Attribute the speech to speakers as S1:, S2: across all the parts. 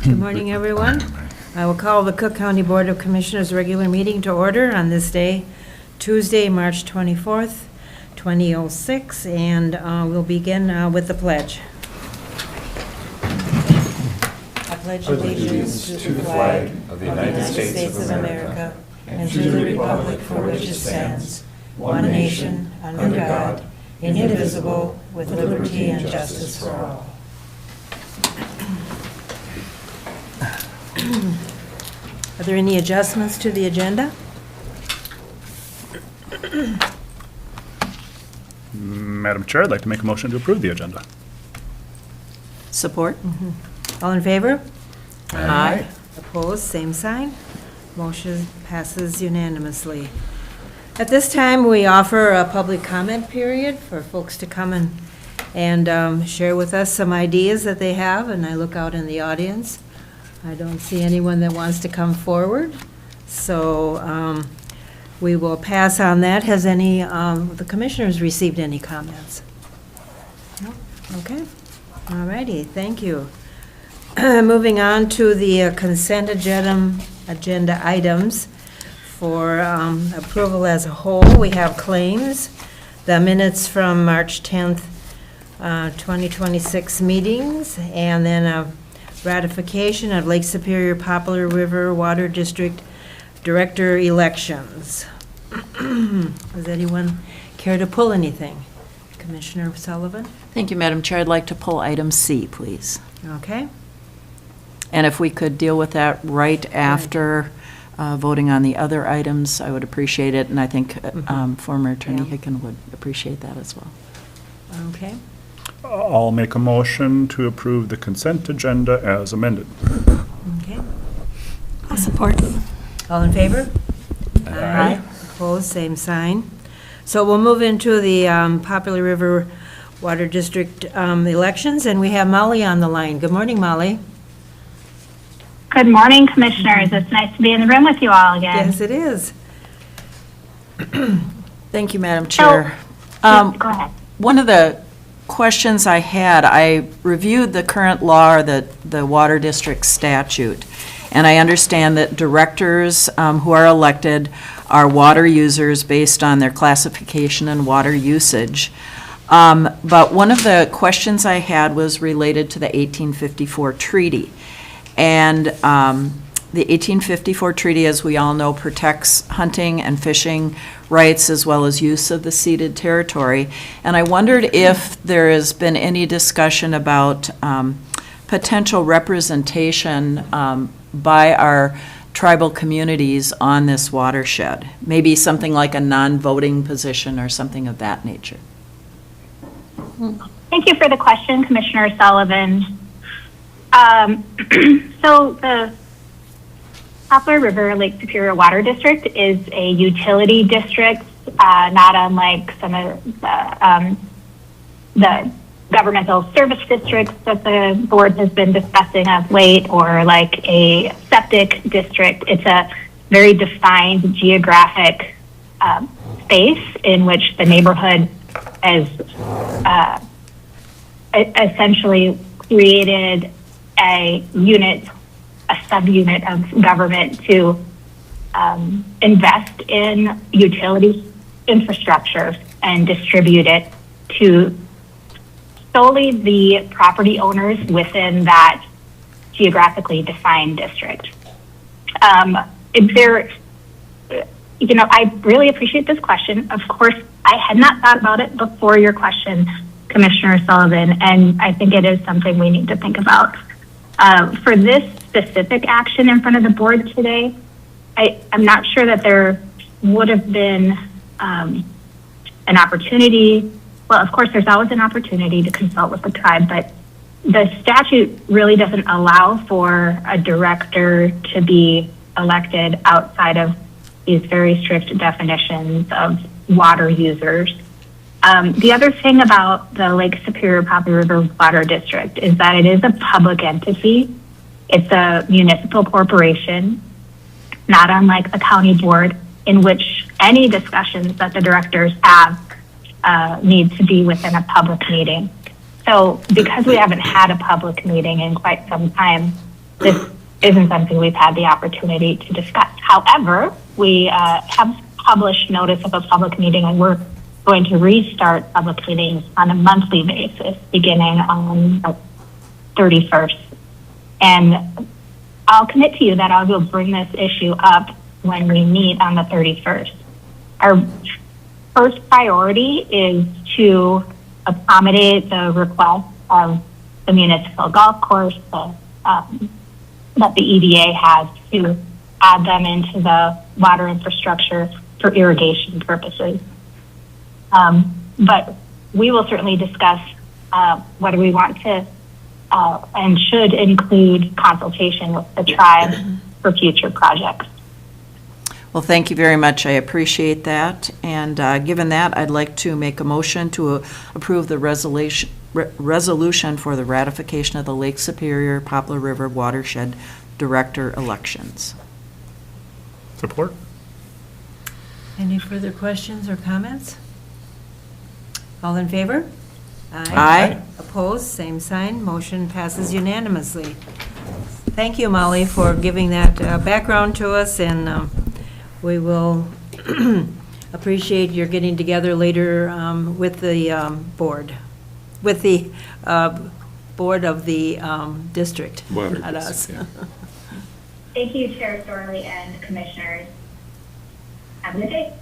S1: Good morning, everyone. I will call the Cook County Board of Commissioners regular meeting to order on this day, Tuesday, March 24th, 2006, and we'll begin with the pledge. I pledge allegiance to the flag of the United States of America and to the republic for which it stands, one nation, under God, indivisible, with liberty and justice for all. Are there any adjustments to the agenda?
S2: Madam Chair, I'd like to make a motion to approve the agenda.
S3: Support.
S1: All in favor?
S3: Aye.
S1: Opposed, same sign. Motion passes unanimously. At this time, we offer a public comment period for folks to come and share with us some ideas that they have, and I look out in the audience. I don't see anyone that wants to come forward, so we will pass on that. Has any of the commissioners received any comments? No? Okay. All righty, thank you. Moving on to the consent agenda items for approval as a whole. We have claims, the minutes from March 10th, 2026 meetings, and then a ratification of Lake Superior Poplar River Water District Director elections. Does anyone care to pull anything? Commissioner Sullivan?
S3: Thank you, Madam Chair. I'd like to pull item C, please.
S1: Okay.
S3: And if we could deal with that right after voting on the other items, I would appreciate it. And I think former Attorney Hicken would appreciate that as well.
S1: Okay.
S2: I'll make a motion to approve the consent agenda as amended.
S1: Okay.
S4: I'll support.
S1: All in favor?
S3: Aye.
S1: Opposed, same sign. So we'll move into the Poplar River Water District elections, and we have Molly on the line. Good morning, Molly.
S4: Good morning, Commissioners. It's nice to be in the room with you all again.
S1: Yes, it is.
S3: Thank you, Madam Chair.
S4: Go ahead.
S3: One of the questions I had, I reviewed the current law, or the Water District statute, and I understand that directors who are elected are water users based on their classification and water usage. But one of the questions I had was related to the 1854 treaty. And the 1854 treaty, as we all know, protects hunting and fishing rights as well as use of the ceded territory. And I wondered if there has been any discussion about potential representation by our tribal communities on this watershed, maybe something like a non-voting position or something of that nature.
S4: Thank you for the question, Commissioner Sullivan. So the Poplar River Lake Superior Water District is a utility district, not unlike some of the governmental service districts that the board has been discussing of late, or like a septic district. It's a very defined geographic space in which the neighborhood has essentially created a subunit of government to invest in utility infrastructure and distribute it to solely the property owners within that geographically defined district. I really appreciate this question. Of course, I had not thought about it before your question, Commissioner Sullivan, and I think it is something we need to think about. For this specific action in front of the board today, I'm not sure that there would have been an opportunity. Well, of course, there's always an opportunity to consult with the tribe, but the statute really doesn't allow for a director to be elected outside of these very strict definitions of water users. The other thing about the Lake Superior Poplar River Water District is that it is a public entity. It's a municipal corporation, not unlike the county board, in which any discussions that the directors have need to be within a public meeting. So because we haven't had a public meeting in quite some time, this isn't something we've had the opportunity to discuss. However, we have published notice of a public meeting, and we're going to restart public meetings on a monthly basis beginning on the 31st. And I'll commit to you that I will bring this issue up when we meet on the 31st. Our first priority is to accommodate the request of the municipal golf course that the EDA has to add them into the water infrastructure for irrigation purposes. But we will certainly discuss whether we want to and should include consultation with the tribe for future projects.
S3: Well, thank you very much. I appreciate that. And given that, I'd like to make a motion to approve the resolution for the ratification of the Lake Superior Poplar River Watershed Director elections.
S2: Support?
S1: Any further questions or comments? All in favor?
S3: Aye.
S1: Opposed, same sign. Motion passes unanimously. Thank you, Molly, for giving that background to us, and we will appreciate your getting together later with the board, with the board of the district, not us.
S5: Yeah.
S4: Thank you, Chair Sorley and Commissioners. Have a good day.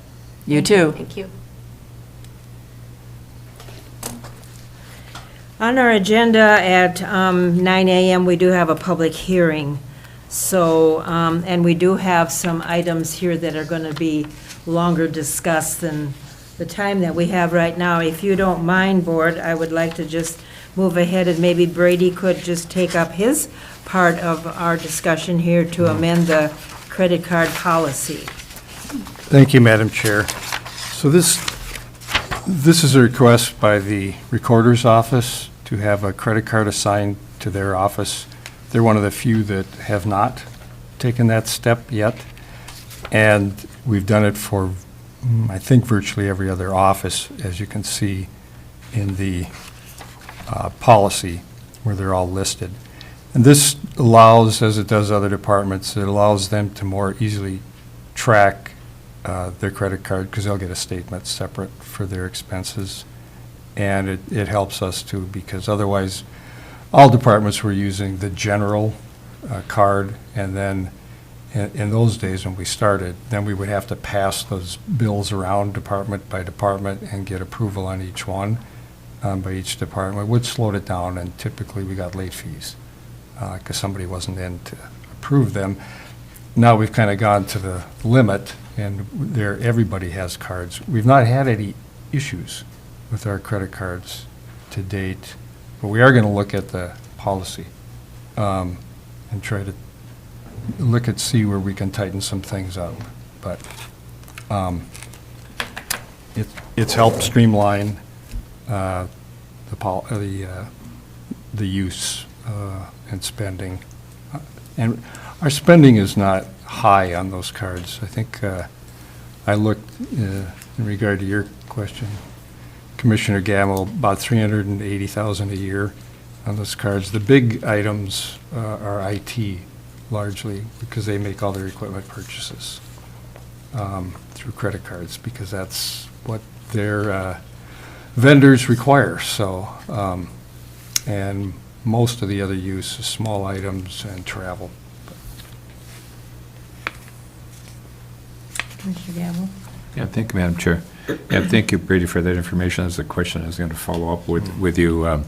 S3: You too.
S1: Thank you. On our agenda at 9 a.m., we do have a public hearing. So, and we do have some items here that are going to be longer discussed than the time that we have right now. If you don't mind, Board, I would like to just move ahead, and maybe Brady could just take up his part of our discussion here to amend the credit card policy.
S6: Thank you, Madam Chair. So this is a request by the Recorder's Office to have a credit card assigned to their office. They're one of the few that have not taken that step yet. And we've done it for, I think, virtually every other office, as you can see in the policy where they're all listed. And this allows, as it does other departments, it allows them to more easily track their credit card, because they'll get a statement separate for their expenses. And it helps us too, because otherwise, all departments were using the general card, and then in those days when we started, then we would have to pass those bills around department by department and get approval on each one by each department, which slowed it down, and typically we got late fees because somebody wasn't in to approve them. Now we've kind of gone to the limit, and everybody has cards. We've not had any issues with our credit cards to date, but we are going to look at the policy and try to see where we can tighten some things up. But it's helped streamline the use and spending. And our spending is not high on those cards. I think I looked in regard to your question, Commissioner Gamble, about $380,000 a year on those cards. The big items are IT, largely, because they make all their equipment purchases through credit cards, because that's what their vendors require. So, and most of the other use is small items and travel.
S1: Mr. Gamble?
S5: Yeah, thank you, Madam Chair. Yeah, thank you, Brady, for that information. That's a question I was going to follow up with you,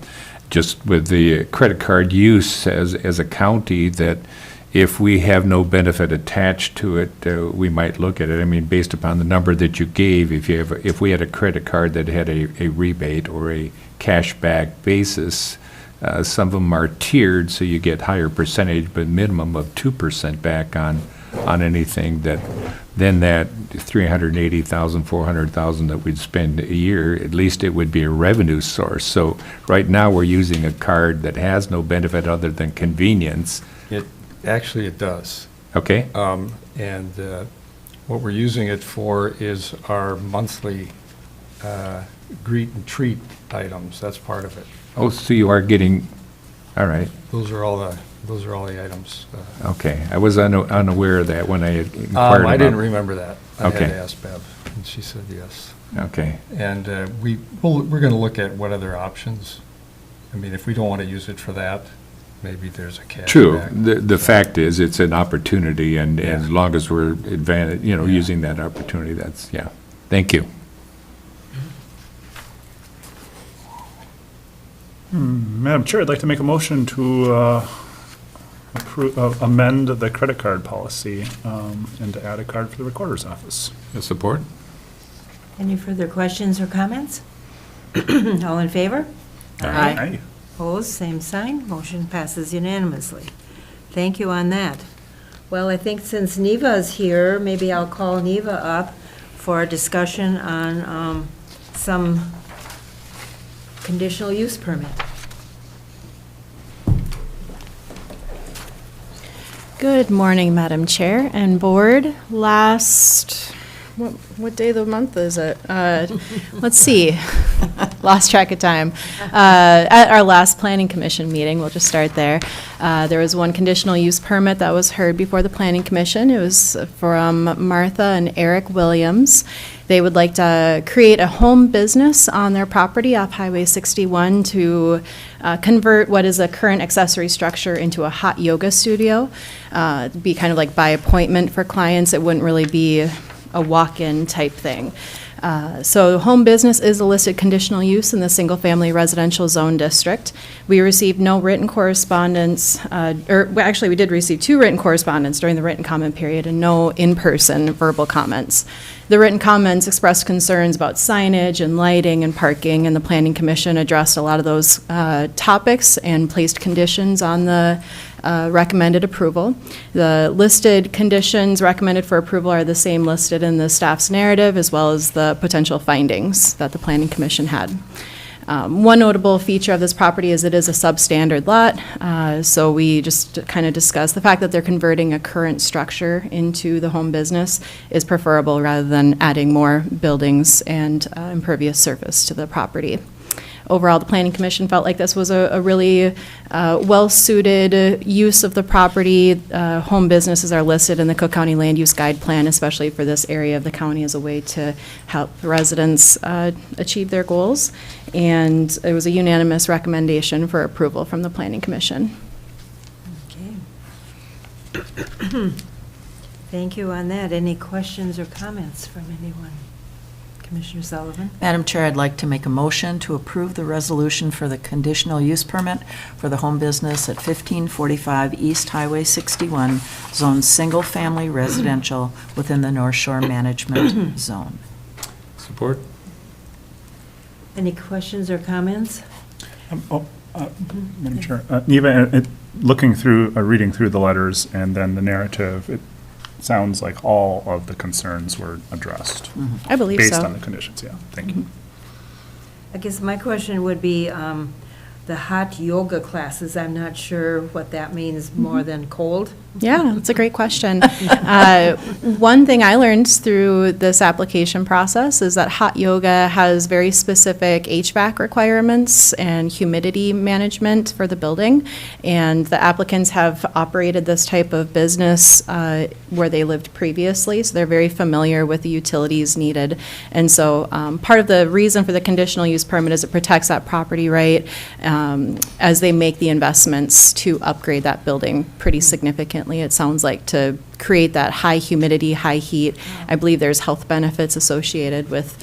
S5: just with the credit card use as a county, that if we have no benefit attached to it, we might look at it. I mean, based upon the number that you gave, if we had a credit card that had a rebate or a cashback basis, some of them are tiered, so you get higher percentage, but minimum of 2% back on anything, that then that $380,000, $400,000 that we'd spend a year, at least it would be a revenue source. So right now, we're using a card that has no benefit other than convenience.
S6: Actually, it does.
S5: Okay?
S6: And what we're using it for is our monthly greet and treat items. That's part of it.
S5: Oh, so you are getting, all right.
S6: Those are all the those are all the items.
S5: Okay, I was unaware of that when I had inquired
S6: I didn't
S5: about-
S6: remember that. I had
S5: Okay.
S6: to ask Bev, and she said yes.
S5: Okay,
S6: And we're going to look at what other options. I mean, if we don't want to use it for that, maybe there's a cash
S5: true.
S6: back.
S5: The fact is, it's an opportunity, and
S6: Yeah.
S5: as long as we're
S6: Yeah.
S5: using that opportunity, that's, yeah. Thank you.
S2: Madam Chair, I'd like to make a motion to amend the credit card policy and to add a card for the recorder's office.
S5: Support?
S1: Any further questions or comments? All in favor?
S2: Aye.
S1: Opposed, same sign. Motion passes unanimously. Thank you on that. Well, I think since Neva's here, maybe I'll call Neva up for a discussion on some conditional use permit.
S7: Good morning, Madam Chair and Board. What day of the month is it? Let's see. Lost track of time. At our last Planning Commission meeting, we'll just start there. There was one conditional use permit that was heard before the Planning Commission. It was from Martha and Eric Williams. They would like to create a home business on their property off Highway 61 to convert what is a current accessory structure into a hot yoga studio. It'd be kind of like by appointment for clients. It wouldn't really be a walk-in type thing. So home business is a listed conditional use in the single-family residential zone district. We received no written correspondence, actually, we did receive 2 written correspondence during the written comment period and no in-person verbal comments. The written comments expressed concerns about signage and lighting and parking, and the Planning Commission addressed a lot of those topics and placed conditions on the recommended approval. The listed conditions recommended for approval are the same listed in the staff's narrative, as well as the potential findings that the Planning Commission had. One notable feature of this property is it is a substandard lot, so we just kind of discussed the fact that they're converting a current structure into the home business is preferable rather than adding more buildings and impervious surface to the property. Overall, the Planning Commission felt like this was a really well-suited use of the property. Home businesses are listed in the Cook County Land Use Guide Plan, especially for this area of the county, as a way to help residents achieve their goals. And it was a unanimous recommendation for approval from the Planning Commission.
S1: Okay. Thank you on that. Any questions or comments from anyone? Commissioner Sullivan?
S3: Madam Chair, I'd like to make a motion to approve the resolution for the conditional use permit for the home business at 1545 East Highway 61, Zone Single Family Residential within the North Shore Management Zone.
S5: Support?
S1: Any questions or comments?
S2: Madam Chair, Neva, reading through the letters and then the narrative, it sounds like all of the concerns were addressed.
S7: I believe
S2: Based
S7: so.
S2: on the conditions, yeah. Thank you.
S1: I guess my question would be the hot yoga classes. I'm not sure what that means more than cold.
S7: Yeah, that's a great question. One thing I learned through this application process is that hot yoga has very specific HVAC requirements and humidity management for the building. And the applicants have operated this type of business where they lived previously, so they're very familiar with the utilities needed. And so part of the reason for the conditional use permit is it protects that property right as they make the investments to upgrade that building pretty significantly. It sounds like to create that high humidity, high heat. I believe there's health benefits associated with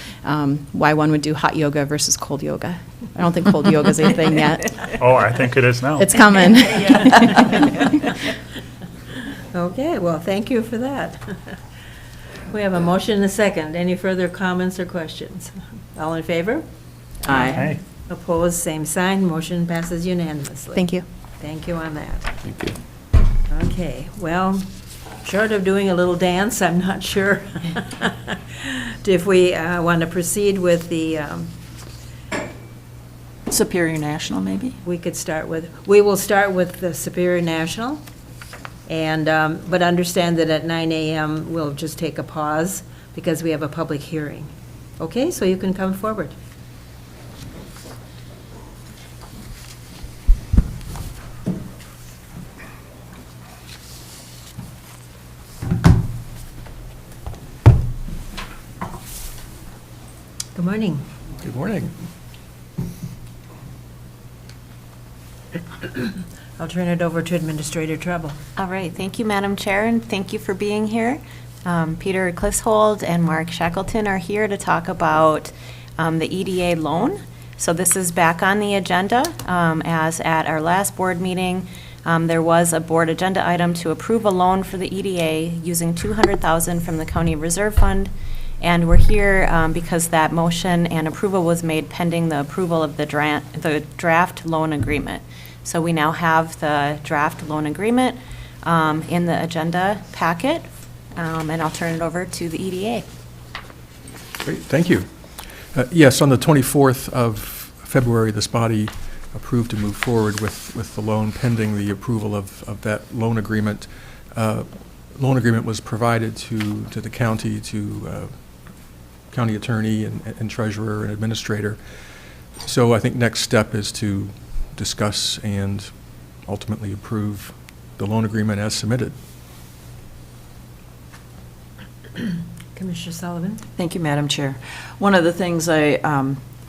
S7: why one would do hot yoga versus cold yoga. I don't think cold yoga is a thing yet.
S2: Oh, I think it is now.
S7: It's coming.
S1: Okay, well, thank you for that. We have a motion and a second. Any further comments or questions? All in favor?
S2: Aye.
S1: Opposed, same sign. Motion passes unanimously.
S7: Thank you.
S1: Thank you on that.
S5: Thank you.
S1: Okay, well, short of doing a little dance, I'm not sure if we want to proceed with the,
S3: Superior National, maybe?
S1: we will start with the Superior National, and, but understand that at 9 a.m. we'll just take a pause because we have a public hearing. Okay, so you can come forward. morning.
S6: Good morning.
S1: I'll turn it over to Administrator Treble.
S8: All right, thank you, Madam Chair, and thank you for being here. Peter Clishold and Mark Shackleton are here to talk about the EDA loan. So this is back on the agenda, as at our last board meeting, there was a board agenda item to approve a loan for the EDA using $200,000 from the County Reserve Fund. And we're here because that motion and approval was made pending the approval of the draft loan agreement. So we now have the draft loan agreement in the agenda packet, and I'll turn it over to the EDA.
S9: Great, thank you. Yes, on the 24th of February, this body approved to move forward with the loan pending the approval of that loan agreement. Loan agreement was provided to the county, to county attorney and treasurer and administrator. So I think next step is to discuss and ultimately approve the loan agreement as submitted.
S1: Commissioner Sullivan?
S3: Thank you, Madam Chair. One of the things I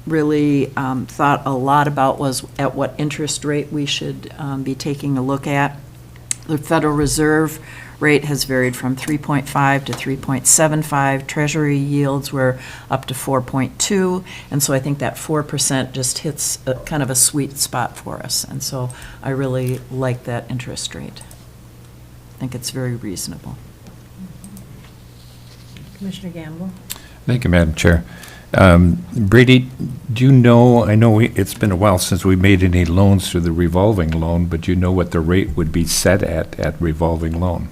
S3: really thought a lot about was at what interest rate we should be taking a look at. The Federal Reserve rate has varied from 3.5 to 3.75. Treasury yields were up to 4.2, and so I think that 4% just hits kind of a sweet spot for us, and so I really like that interest rate. I think it's very reasonable.
S1: Commissioner Gamble?
S5: Thank you, Madam Chair. Brady, do you know, I know it's been a while since we made any loans through the revolving loan, but do you know what the rate would be set at revolving loan?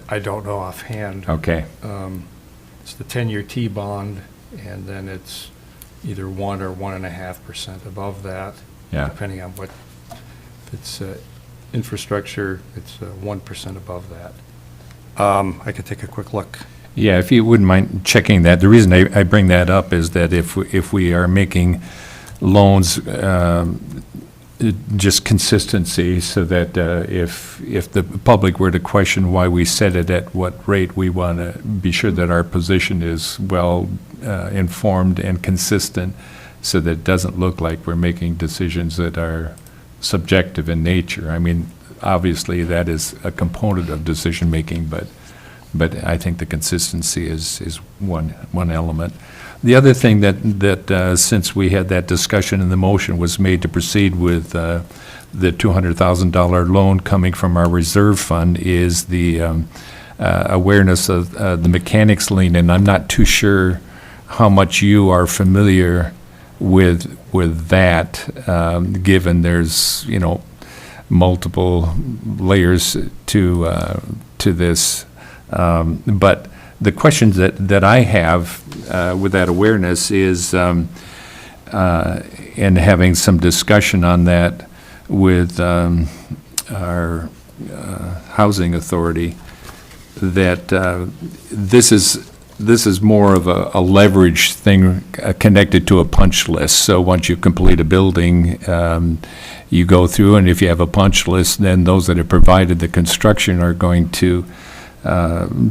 S6: I don't know offhand.
S5: Okay.
S6: It's the 10-year T-bond, and then it's either 1 or 1.5% above that.
S5: Yeah.
S6: Depending on what, if it's infrastructure, it's 1% above that. I could take a quick look.
S5: Yeah, if you wouldn't mind checking that. The reason I bring that up is that if we are making loans, just consistency, so that if the public were to question why we set it at what rate, we want to be sure that our position is well informed and consistent, so that it doesn't look like we're making decisions that are subjective in nature. I mean, obviously, that is a component of decision-making, but I think the consistency is one element. The other thing that since we had that discussion and the motion was made to proceed with the $200,000 loan coming from our reserve fund is the awareness of the mechanics lien, and I'm not too sure how much you are familiar with that, given there's multiple layers to this. But the questions that I have with that awareness is, and having some discussion on that with our housing authority, that this is more of a leverage thing connected to a punch list. So once you complete a building, you go through, and if you have a punch list, then those that have provided the construction are going to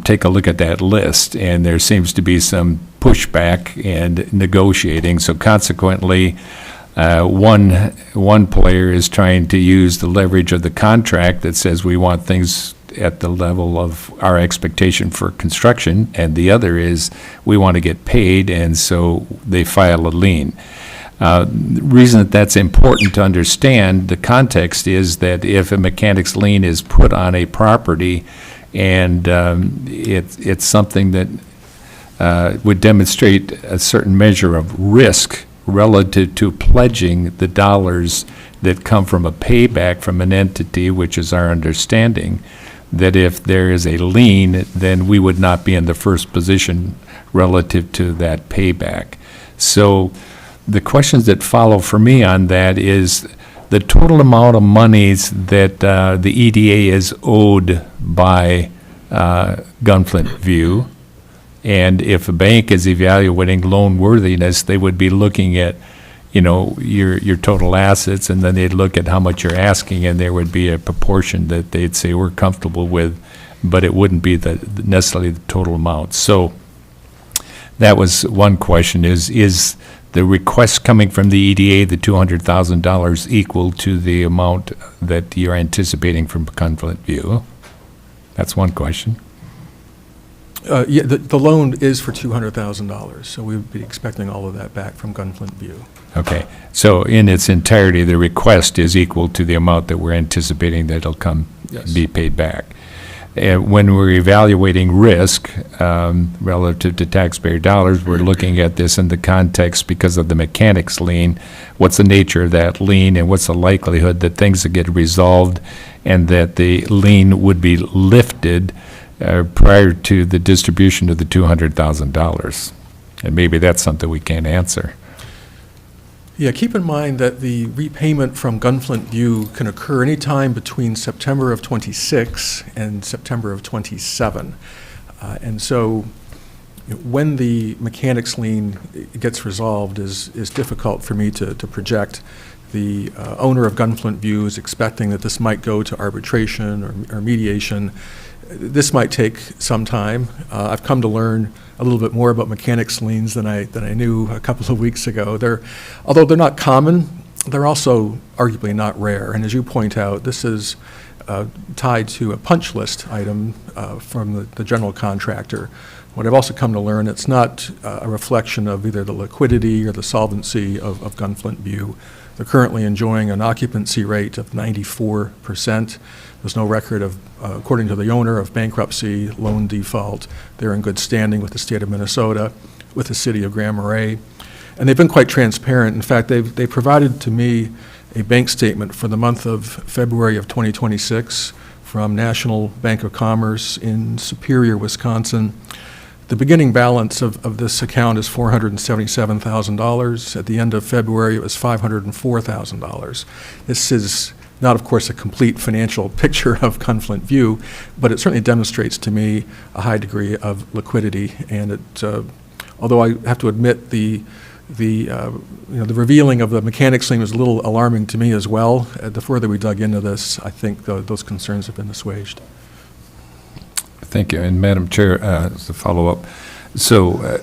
S5: take a look at that list, and there seems to be some pushback and negotiating. So consequently, one player is trying to use the leverage of the contract that says we want things at the level of our expectation for construction, and the other is we want to get paid, and so they file a lien. The reason that's important to understand the context is that if a mechanic's lien is put on a property, and it's something that would demonstrate a certain measure of risk relative to pledging the dollars that come from a payback from an entity, which is our understanding, that if there is a lien, then we would not be in the first position relative to that payback. So the questions that follow for me on that is the total amount of monies that the EDA is owed by Gunflint View, and if a bank is evaluating loan worthiness, they would be looking at, your total assets, and then they'd look at how much you're asking, and there would be a proportion that they'd say we're comfortable with, but it wouldn't be necessarily the total amount. So That was one question, is the request coming from the EDA, the $200,000, equal to the amount that you're anticipating from Conflict View? That's one question.
S9: Yeah, the loan is for $200,000, so we would be expecting all of that back from Gunflint View.
S5: Okay, so in its entirety, the request is equal to the amount that we're anticipating that'll come,
S9: Yes.
S5: be paid back. When we're evaluating risk relative to taxpayer dollars, we're looking at this in the context because of the mechanics lien. What's the nature of that lien, and what's the likelihood that things will get resolved and that the lien would be lifted prior to the distribution of the $200,000? And maybe that's something we can't answer.
S9: Yeah, keep in mind that the repayment from Gunflint View can occur anytime between September of '26 and September of '27. And so when the mechanics lien gets resolved is difficult for me to project. The owner of Gunflint View is expecting that this might go to arbitration or mediation. This might take some time. I've come to learn a little bit more about mechanics liens than I knew a couple of weeks ago. Although they're not common, they're also arguably not rare. And as you point out, this is tied to a punch list item from the general contractor. What I've also come to learn, it's not a reflection of either the liquidity or the solvency of Gunflint View. They're currently enjoying an occupancy rate of 94%. There's no record of, according to the owner, of bankruptcy, loan default. They're in good standing with the state of Minnesota, with the city of Grand Marais. And they've been quite transparent. In fact, they provided to me a bank statement for the month of February of 2026 from National Bank of Commerce in Superior, Wisconsin. The beginning balance of this account is $477,000. At the end of February, it was $504,000. This is not, of course, a complete financial picture of Gunflint View, but it certainly demonstrates to me a high degree of liquidity. And it, although I have to admit the revealing of the mechanics lien was a little alarming to me as well. The further we dug into this, I think those concerns have been assuaged.
S5: Thank you. And Madam Chair, as a follow-up, so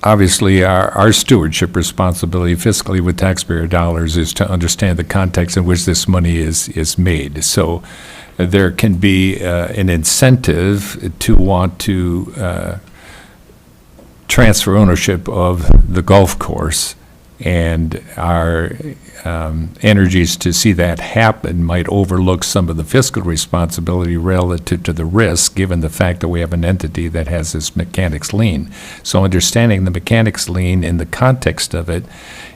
S5: obviously our stewardship responsibility fiscally with taxpayer dollars is to understand the context in which this money is made. So there can be an incentive to want to transfer ownership of the golf course, and our energies to see that happen might overlook some of the fiscal responsibility relative to the risk, given the fact that we have an entity that has this mechanics lien. So understanding the mechanics lien in the context of it,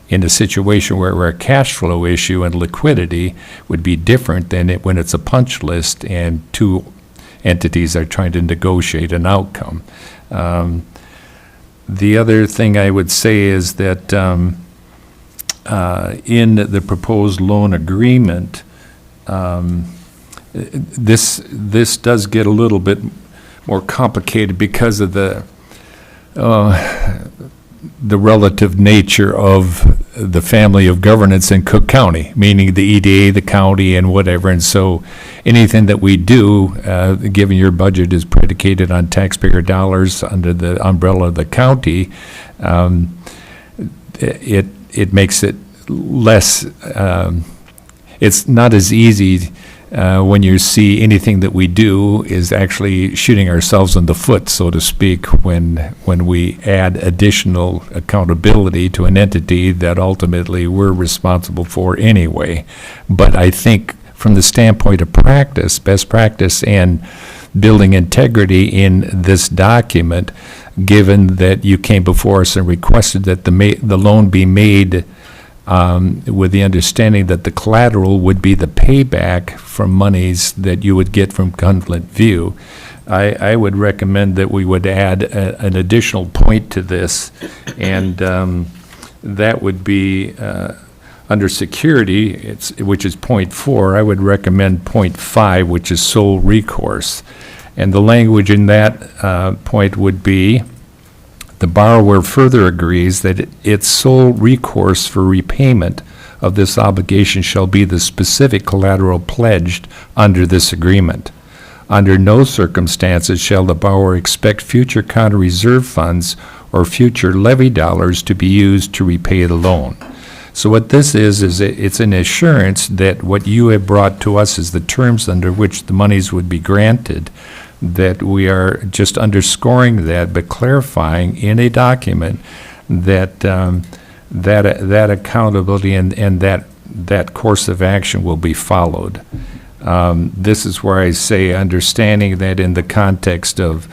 S5: in a situation where a cash flow issue and liquidity would be different than when it's a punch list and two entities are trying to negotiate an outcome. The other thing I would say is that in the proposed loan agreement, this does get a little bit more complicated because of the relative nature of the family of governance in Cook County, meaning the EDA, the county, and whatever. And so anything that we do, given your budget is predicated on taxpayer dollars under the umbrella of the county, it makes it less, it's not as easy when you see anything that we do is actually shooting ourselves in the foot, so to speak, when we add additional accountability to an entity that ultimately we're responsible for anyway. But I think from the standpoint of practice, best practice, and building integrity in this document, given that you came before us and requested that the loan be made with the understanding that the collateral would be the payback from monies that you would get from Gunflint View, I would recommend that we would add an additional point to this, and that would be under security, which is point 4. I would recommend point 5, which is sole recourse. And the language in that point would be, the borrower further agrees that its sole recourse for repayment of this obligation shall be the specific collateral pledged under this agreement. Under no circumstances shall the borrower expect future county reserve funds or future levy dollars to be used to repay the loan. So what this is it's an assurance that what you have brought to us is the terms under which the monies would be granted, that we are just underscoring that, but clarifying in a document that that accountability and that course of action will be followed. This is where I say, understanding that in the context of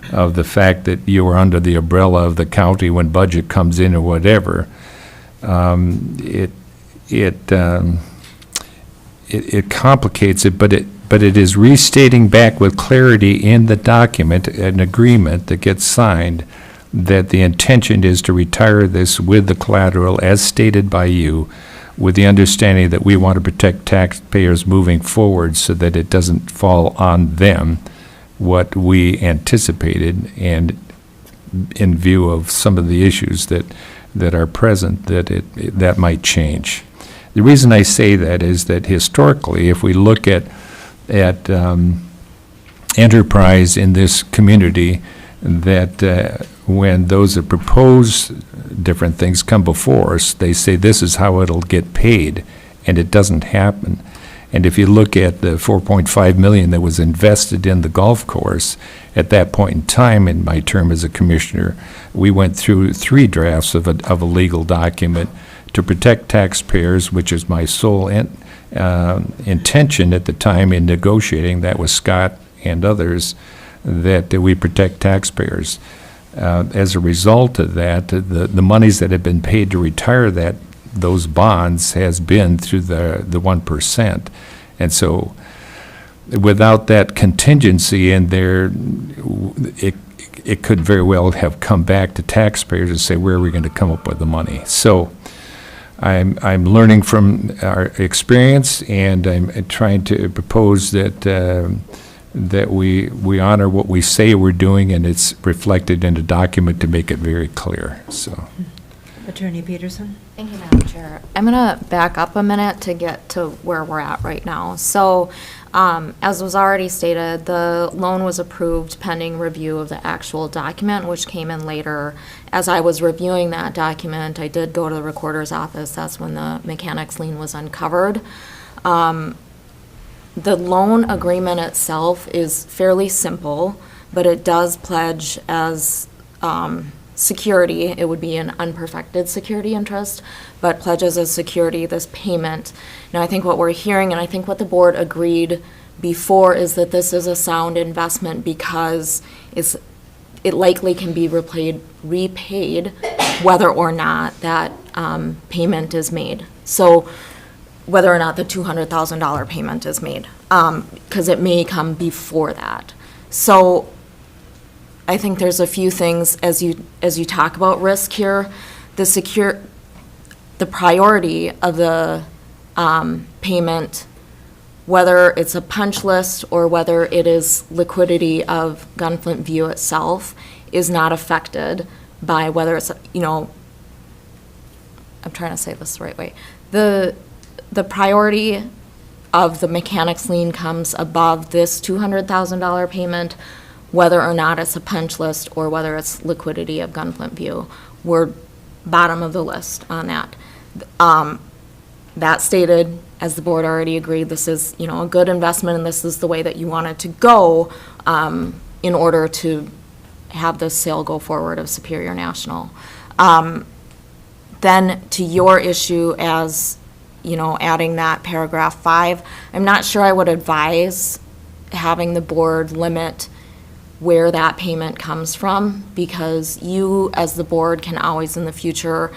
S5: the fact that you are under the umbrella of the county when budget comes in or whatever, it complicates it, but it is restating back with clarity in the document, an agreement that gets signed, that the intention is to retire this with the collateral as stated by you, with the understanding that we want to protect taxpayers moving forward so that it doesn't fall on them what we anticipated, and in view of some of the issues that are present, that might change. The reason I say that is that historically, if we look at enterprise in this community, that when those that propose different things come before us, they say this is how it'll get paid, and it doesn't happen. And if you look at the $4.5 million that was invested in the golf course, at that point in time in my term as a commissioner, we went through 3 drafts of a legal document to protect taxpayers, which is my sole intention at the time in negotiating that with Scott and others, that we protect taxpayers. As a result of that, the monies that have been paid to retire those bonds has been through the 1%. And so without that contingency in there, it could very well have come back to taxpayers and say, where are we going to come up with the money? So I'm learning from our experience, and I'm trying to propose that we honor what we say we're doing, and it's reflected in a document to make it very clear. So,
S1: Attorney Peterson?
S10: Thank you, Madam Chair. I'm going to back up a minute to get to where we're at right now. So, as was already stated, the loan was approved pending review of the actual document, which came in later. As I was reviewing that document, I did go to the recorder's office. That's when the mechanics lien was uncovered. The loan agreement itself is fairly simple, but it does pledge as security. It would be an unperfected security interest, but pledges as security this payment. Now, I think what we're hearing, and I think what the board agreed before, is that this is a sound investment because it likely can be repaid whether or not that payment is made. So whether or not the $200,000 payment is made, because it may come before that. So I think there's a few things as you talk about risk here. The priority of the payment, whether it's a punch list or whether it is liquidity of Gunflint View itself, is not affected by whether it's, I'm trying to say this the right way. The priority of the mechanics lien comes above this $200,000 payment, whether or not it's a punch list or whether it's liquidity of Gunflint View. We're bottom of the list on that. That stated, as the board already agreed, this is, a good investment, and this is the way that you want it to go in order to have this sale go forward of Superior National. Then to your issue as, adding that paragraph 5, I'm not sure I would advise having the board limit where that payment comes from, because you, as the board, can always in the future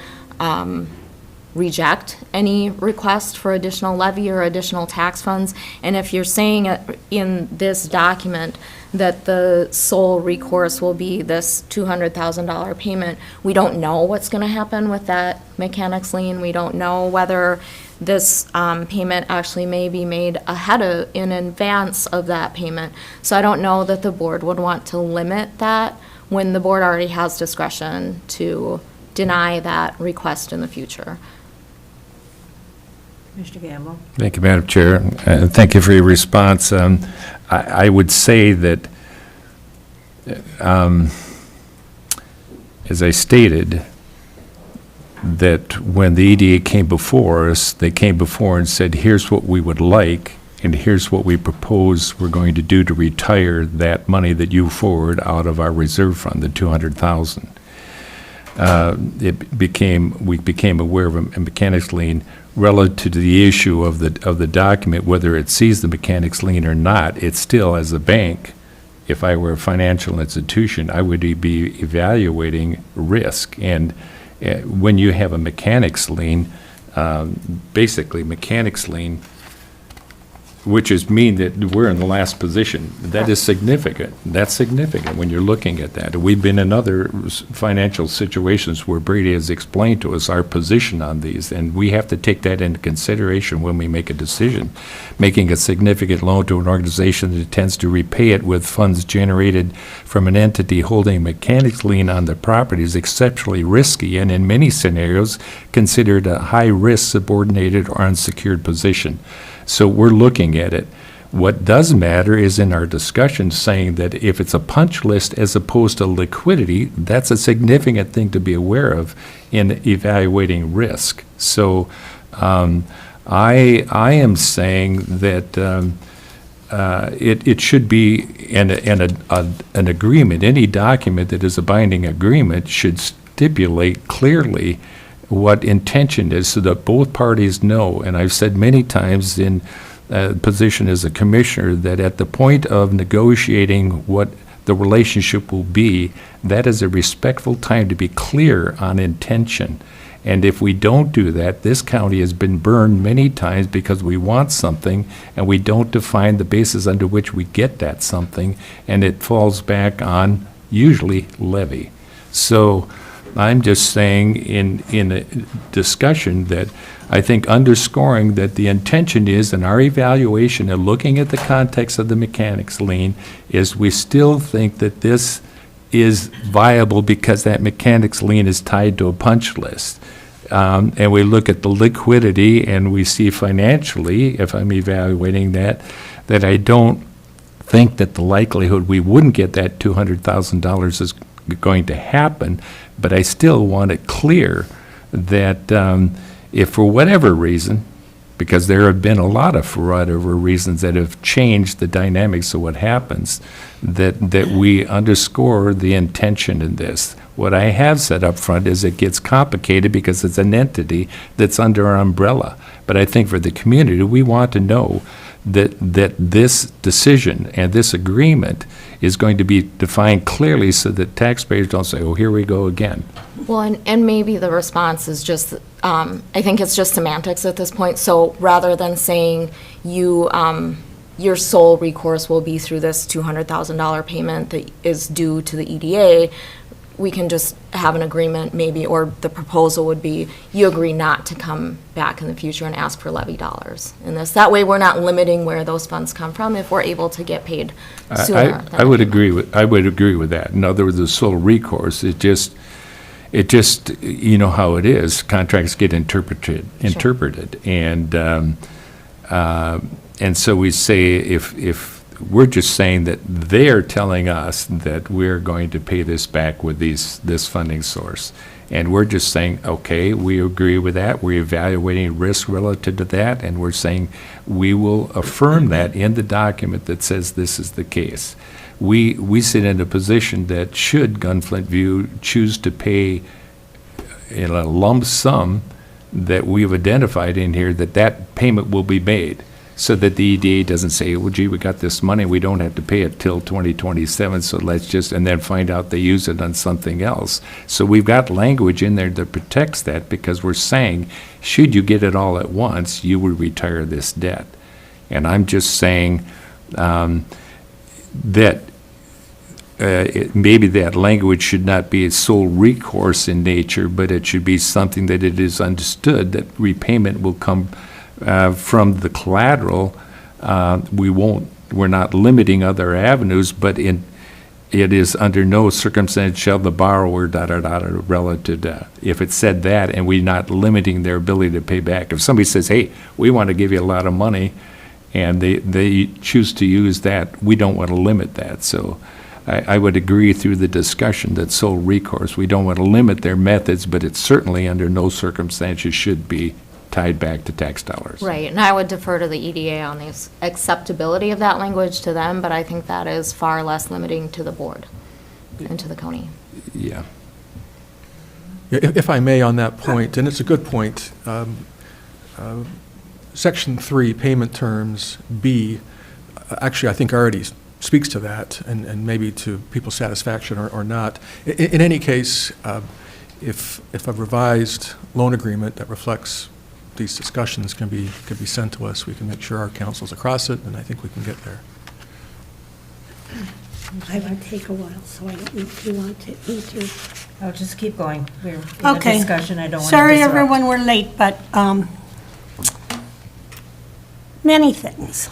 S10: reject any request for additional levy or additional tax funds. And if you're saying in this document that the sole recourse will be this $200,000 payment, we don't know what's going to happen with that mechanics lien. We don't know whether this payment actually may be made in advance of that payment. So I don't know that the board would want to limit that when the board already has discretion to deny that request in the future.
S1: Mr. Gamble?
S5: Thank you, Madam Chair, and thank you for your response. I would say that, as I stated, that when the EDA came before us, they came before and said, here's what we would like, and here's what we propose we're going to do to retire that money that you forward out of our reserve fund, the $200,000. We became aware of a mechanics lien relative to the issue of the document, whether it sees the mechanics lien or not. It's still, as a bank, if I were a financial institution, I would be evaluating risk. And when you have a mechanics lien, basically mechanics lien, which is mean that we're in the last position. That is significant. That's significant when you're looking at that. We've been in other financial situations where Brady has explained to us our position on these, and we have to take that into consideration when we make a decision. Making a significant loan to an organization that intends to repay it with funds generated from an entity holding a mechanics lien on the property is exceptionally risky, and in many scenarios considered a high-risk subordinated or unsecured position. So we're looking at it. What does matter is in our discussion saying that if it's a punch list as opposed to liquidity, that's a significant thing to be aware of in evaluating risk. So I am saying that it should be an agreement. Any document that is a binding agreement should stipulate clearly what intention is so that both parties know. And I've said many times in position as a commissioner that at the point of negotiating what the relationship will be, that is a respectful time to be clear on intention. And if we don't do that, this county has been burned many times because we want something and we don't define the basis under which we get that something, and it falls back on usually levy. So I'm just saying in a discussion that I think underscoring that the intention is in our evaluation and looking at the context of the mechanics lien is we still think that this is viable because that mechanics lien is tied to a punch list. And we look at the liquidity and we see financially, if I'm evaluating that I don't think that the likelihood we wouldn't get that $200,000 is going to happen, but I still want it clear that if for whatever reason, because there have been a lot of for whatever reasons that have changed the dynamics of what happens, that we underscore the intention in this. What I have said up front is it gets complicated because it's an entity that's under our umbrella. But I think for the community, we want to know that this decision and this agreement is going to be defined clearly so that taxpayers don't say, oh, here we go again.
S10: Well, and maybe the response is just, I think it's just semantics at this point. So rather than saying your sole recourse will be through this $200,000 payment that is due to the EDA, we can just have an agreement maybe, or the proposal would be you agree not to come back in the future and ask for levy dollars in this. That way we're not limiting where those funds come from if we're able to get paid sooner.
S5: I would agree with that. In other words, the sole recourse, it just you know how it is. Contracts get interpreted. And so we say if we're just saying that they're telling us that we're going to pay this back with this funding source. And we're just saying, okay, we agree with that. We're evaluating risk relative to that. And we're saying we will affirm that in the document that says this is the case. We sit in a position that should Gunflint View choose to pay in a lump sum that we've identified in here, that payment will be made. So that the EDA doesn't say, well, gee, we got this money, we don't have to pay it till 2027, so let's just, and then find out they use it on something else. So we've got language in there that protects that because we're saying, should you get it all at once, you would retire this debt. And I'm just saying that maybe that language should not be a sole recourse in nature, but it should be something that it is understood that repayment will come from the collateral. We're not limiting other avenues, but in it is under no circumstance shall the borrower, relative to, if it said that, and we're not limiting their ability to pay back. If somebody says, hey, we want to give you a lot of money, and they choose to use that, we don't want to limit that. So I would agree through the discussion that sole recourse, we don't want to limit their methods, but it certainly under no circumstances should be tied back to tax dollars.
S10: Right, and I would defer to the EDA on the acceptability of that language to them, but I think that is far less limiting to the board and to the county.
S5: Yeah.
S9: If I may, on that point, and it's a good point, Section 3, payment terms, B, actually, I think already speaks to that, and maybe to people's satisfaction or not. In any case, if a revised loan agreement that reflects these discussions can be sent to us, we can make sure our council's across it, and I think we can get there.
S11: I would take a while, so I don't know if you want me to.
S1: I'll just keep going. We're in a
S11: Okay.
S1: discussion, I don't want to
S11: Sorry,
S1: disrupt.
S11: everyone, we're late, but many things.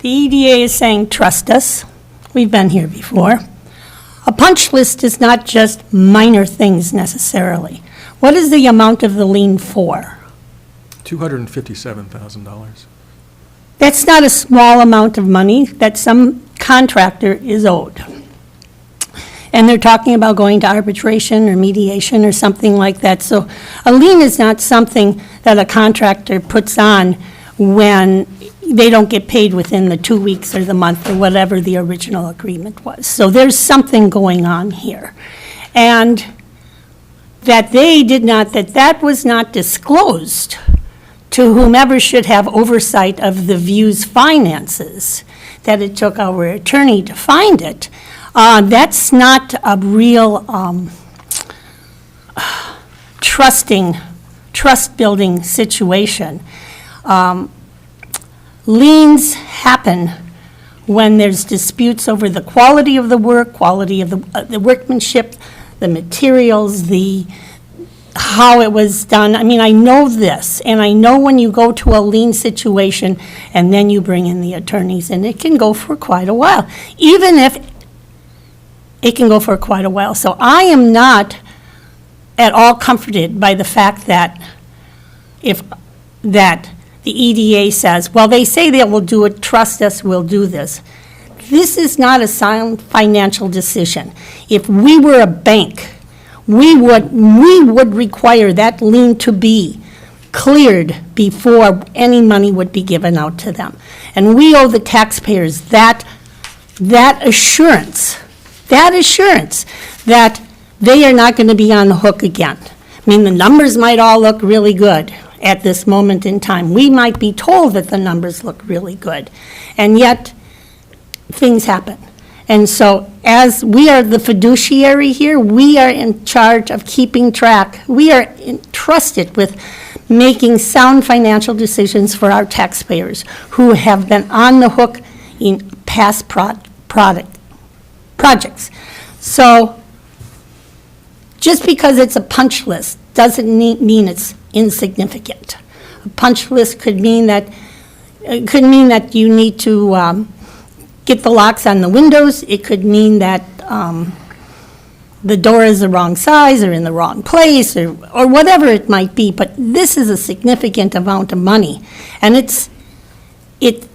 S11: The EDA is saying, trust us. We've been here before. A punch list is not just minor things necessarily. What is the amount of the lien for?
S9: $257,000.
S11: That's not a small amount of money that some contractor is owed. And they're talking about going to arbitration or mediation or something like that. So a lien is not something that a contractor puts on when they don't get paid within the 2 weeks or the month or whatever the original agreement was. So there's something going on here. And that that was not disclosed to whomever should have oversight of the View's finances, that it took our attorney to find it, that's not a real trust-building situation. Liens happen when there's disputes over the quality of the work, quality of the workmanship, the materials, how it was done. I mean, I know this, and I know when you go to a lien situation and then you bring in the attorneys, and it can go for quite a while, even if it can go for quite a while. So I am not at all comforted by the fact that that the EDA says, well, they say they will do it, trust us, we'll do this. This is not a sound financial decision. If we were a bank, we would require that lien to be cleared before any money would be given out to them. And we owe the taxpayers that assurance that they are not going to be on the hook again. I mean, the numbers might all look really good at this moment in time. We might be told that the numbers look really good, and yet things happen. And so as we are the fiduciary here, we are in charge of keeping track. We are entrusted with making sound financial decisions for our taxpayers who have been on the hook in past projects. So just because it's a punch list doesn't mean it's insignificant. A punch list could mean that you need to get the locks on the windows. It could mean that the door is the wrong size or in the wrong place or whatever it might be. But this is a significant amount of money. And if it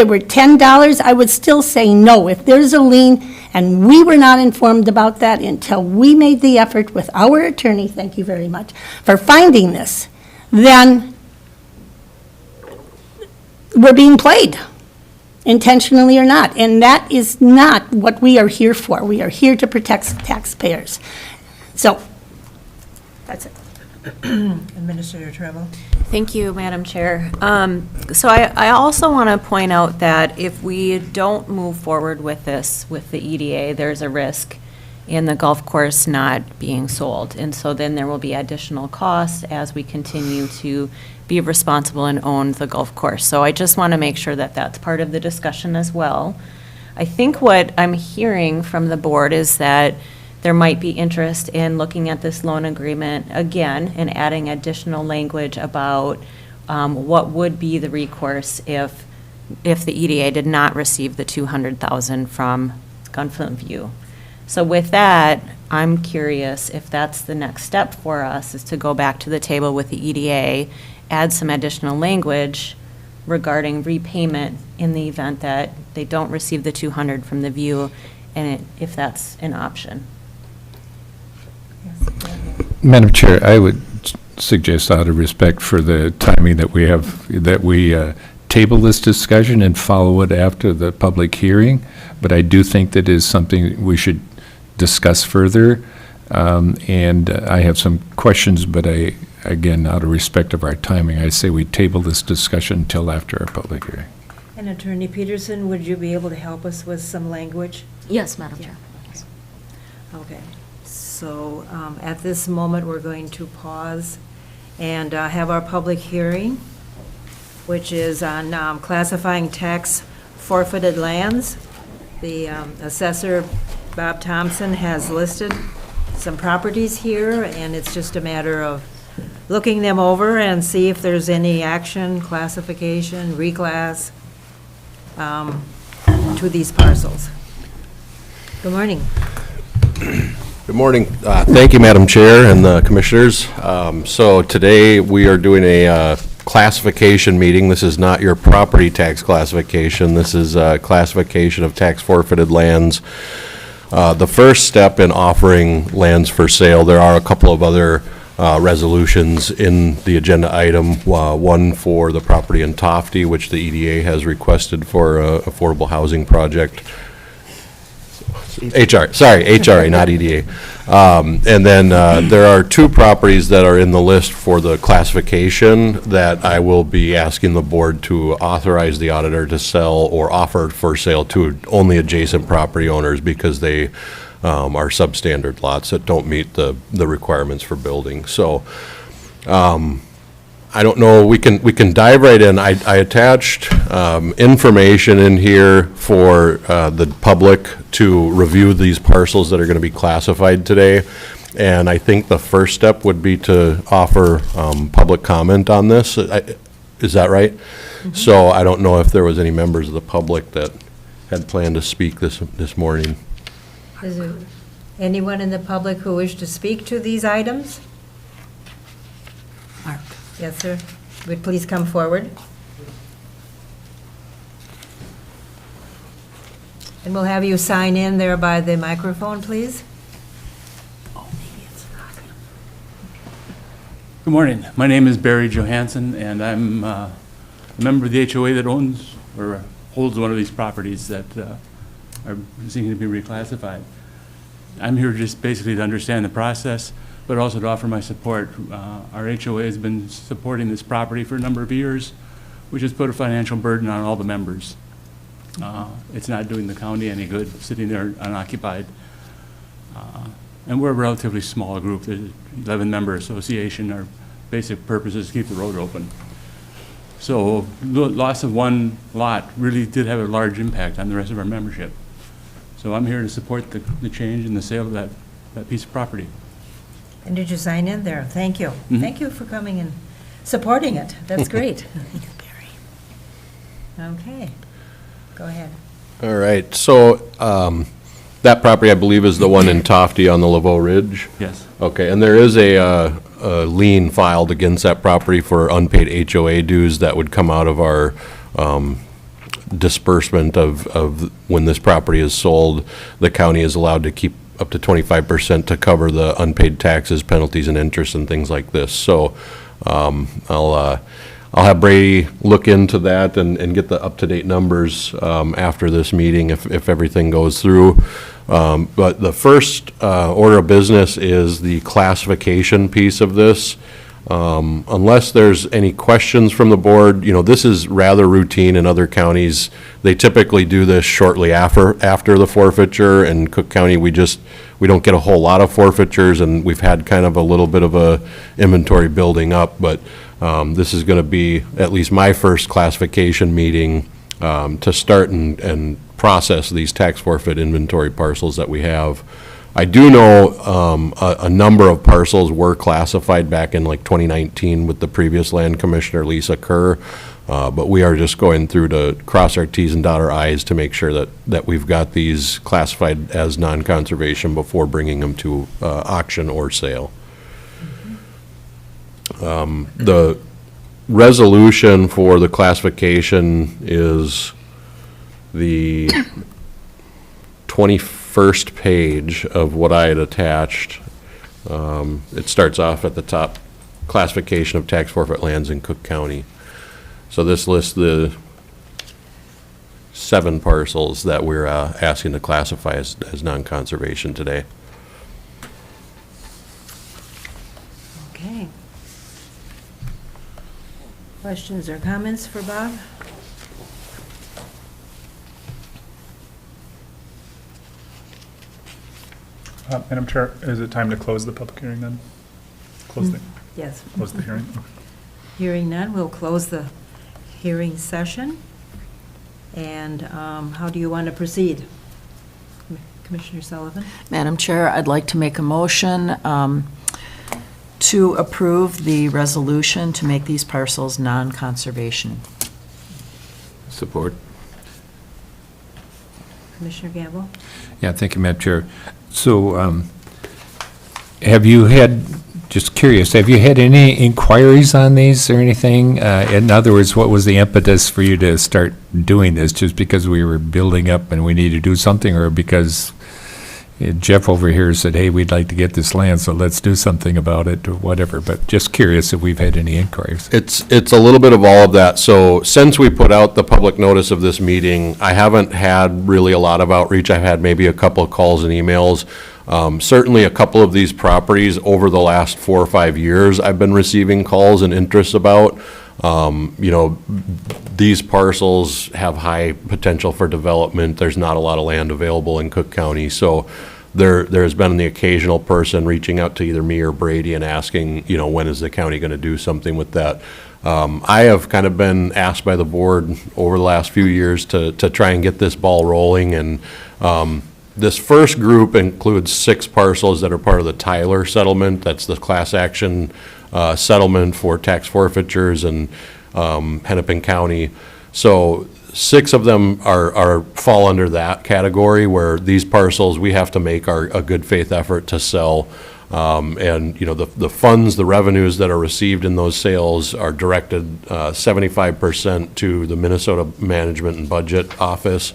S11: were $10, I would still say no. If there's a lien and we were not informed about that until we made the effort with our attorney, thank you very much, for finding this, then we're being played, intentionally or not. And that is not what we are here for. We are here to protect taxpayers. So, that's it.
S1: Administrator Trevel.
S8: Thank you, Madam Chair. So I also want to point out that if we don't move forward with this, with the EDA, there's a risk in the golf course not being sold. And so then there will be additional costs as we continue to be responsible and own the golf course. So I just want to make sure that that's part of the discussion as well. I think what I'm hearing from the board is that there might be interest in looking at this loan agreement again and adding additional language about what would be the recourse if the EDA did not receive the $200,000 from back on film view. So with that, I'm curious if that's the next step for us, is to go back to the table with the EDA, add some additional language regarding repayment in the event that they don't receive the 200 from the view, and if that's an option.
S5: Madam Chair, I would suggest, out of respect for the timing that we have, that we table this discussion and follow it after the public hearing. But I do think that is something we should discuss further. And I have some questions, but again, out of respect of our timing, I say we table this discussion until after our public hearing.
S1: And Attorney Peterson, would you be able to help us with some language?
S10: Yes, Madam Chair.
S1: Okay. So at this moment, we're going to pause and have our public hearing, which is on classifying tax forfeited lands. The assessor, Bob Thompson, has listed some properties here, and it's just a matter of looking them over and see if there's any action, classification, reclass to these parcels. Good morning.
S12: Good morning. Thank you, Madam Chair and the Commissioners. So today we are doing a classification meeting. This is not your property tax classification. This is a classification of tax forfeited lands. The first step in offering lands for sale, there are a couple of other resolutions in the agenda item. One for the property in Tofty, which the EDA has requested for an affordable housing project. HRA, not EDA. And then there are two properties that are in the list for the classification that I will be asking the board to authorize the auditor to sell or offer for sale to only adjacent property owners, because they are substandard lots that don't meet the requirements for building. So I don't know, we can dive right in. I attached information in here for the public to review these parcels that are going to be classified today. And I think the first step would be to offer public comment on this. Is that right? Mm-hmm. So I don't know if there was any members of the public that had planned to speak this morning.
S1: Is there anyone in the public who wished to speak to these items? Mark. Yes, sir. Would please come forward. And we'll have you sign in there by the microphone, please. Oh, maybe it's not.
S13: Good morning. My name is Barry Johansson, and I'm a member of the HOA that owns or holds one of these properties that are seeking to be reclassified. I'm here just basically to understand the process, but also to offer my support. Our HOA has been supporting this property for a number of years, which has put a financial burden on all the members. It's not doing the county any good sitting there unoccupied. And we're a relatively small group. There's an 11-member association. Our basic purpose is to keep the road open. So the loss of one lot really did have a large impact on the rest of our membership. So I'm here to support the change in the sale of that piece of property.
S1: And did you sign in there? Thank you.
S13: Mm-hmm.
S1: Thank you for coming and supporting it. That's great. Okay. Go ahead.
S12: All right. So that property, I believe, is the one in Tofty on the Laveau Ridge?
S13: Yes.
S12: Okay. And there is a lien filed against that property for unpaid HOA dues that would come out of our disbursement of when this property is sold. The county is allowed to keep up to 25% to cover the unpaid taxes, penalties, and interest and things like this. So I'll have Brady look into that and get the up-to-date numbers after this meeting if everything goes through. But the first order of business is the classification piece of this. Unless there's any questions from the board, this is rather routine in other counties. They typically do this shortly after the forfeiture. In Cook County, we don't get a whole lot of forfeitures, and we've had kind of a little bit of a inventory building up. But this is going to be at least my first classification meeting to start and process these tax forfeit inventory parcels that we have. I do know a number of parcels were classified back in like 2019 with the previous land commissioner, Lisa Kerr, but we are just going through to cross our Ts and dot our Is to make sure that we've got these classified as non-conservation before bringing them to auction or sale. The resolution for the classification is the 21st page of what I had attached. It starts off at the top, classification of tax forfeit lands in Cook County. So this lists the 7 parcels that we're asking to classify as non-conservation today.
S1: Okay. Questions or comments for Bob?
S2: Madam Chair, is it time to close the public hearing then? Close
S1: Yes.
S2: the hearing? Okay.
S1: Hearing none, we'll close the hearing session. And how do you want to proceed? Commissioner Sullivan?
S3: Madam Chair, I'd like to make a motion to approve the resolution to make these parcels non-conservation.
S5: Support.
S1: Commissioner Gamble?
S5: Yeah, thank you, Madam Chair. So, have you had, just curious, have you had any inquiries on these or anything? In other words, what was the impetus for you to start doing this? Just because we were building up and we need to do something, or because Jeff over here said, hey, we'd like to get this land, so let's do something about it, or whatever? But just curious if we've had any inquiries.
S12: It's a little bit of all of that. So since we put out the public notice of this meeting, I haven't had really a lot of outreach. I've had maybe a couple of calls and emails. Certainly a couple of these properties over the last 4 or 5 years, I've been receiving calls and interest about. You know, these parcels have high potential for development. There's not a lot of land available in Cook County. So there's been the occasional person reaching out to either me or Brady and asking, you know, when is the county going to do something with that? I have kind of been asked by the board over the last few years to try and get this ball rolling. And this first group includes 6 parcels that are part of the Tyler settlement. That's the class action settlement for tax forfeitures in Hennepin County. So 6 of them fall under that category, where these parcels we have to make a good faith effort to sell. And you know, the funds, the revenues that are received in those sales are directed 75% to the Minnesota Management and Budget Office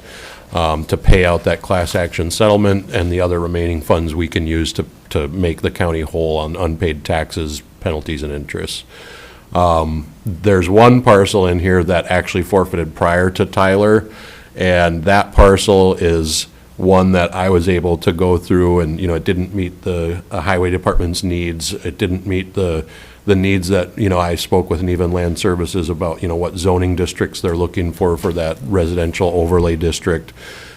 S12: to pay out that class action settlement, and the other remaining funds we can use to make the county whole on unpaid taxes, penalties, and interest. There's one parcel in here that actually forfeited prior to Tyler, and that parcel is one that I was able to go through, and, you know, it didn't meet the highway department's needs. It didn't meet the needs that, you know, I spoke with Even Land Services about, you know, what zoning districts they're looking for that residential overlay district.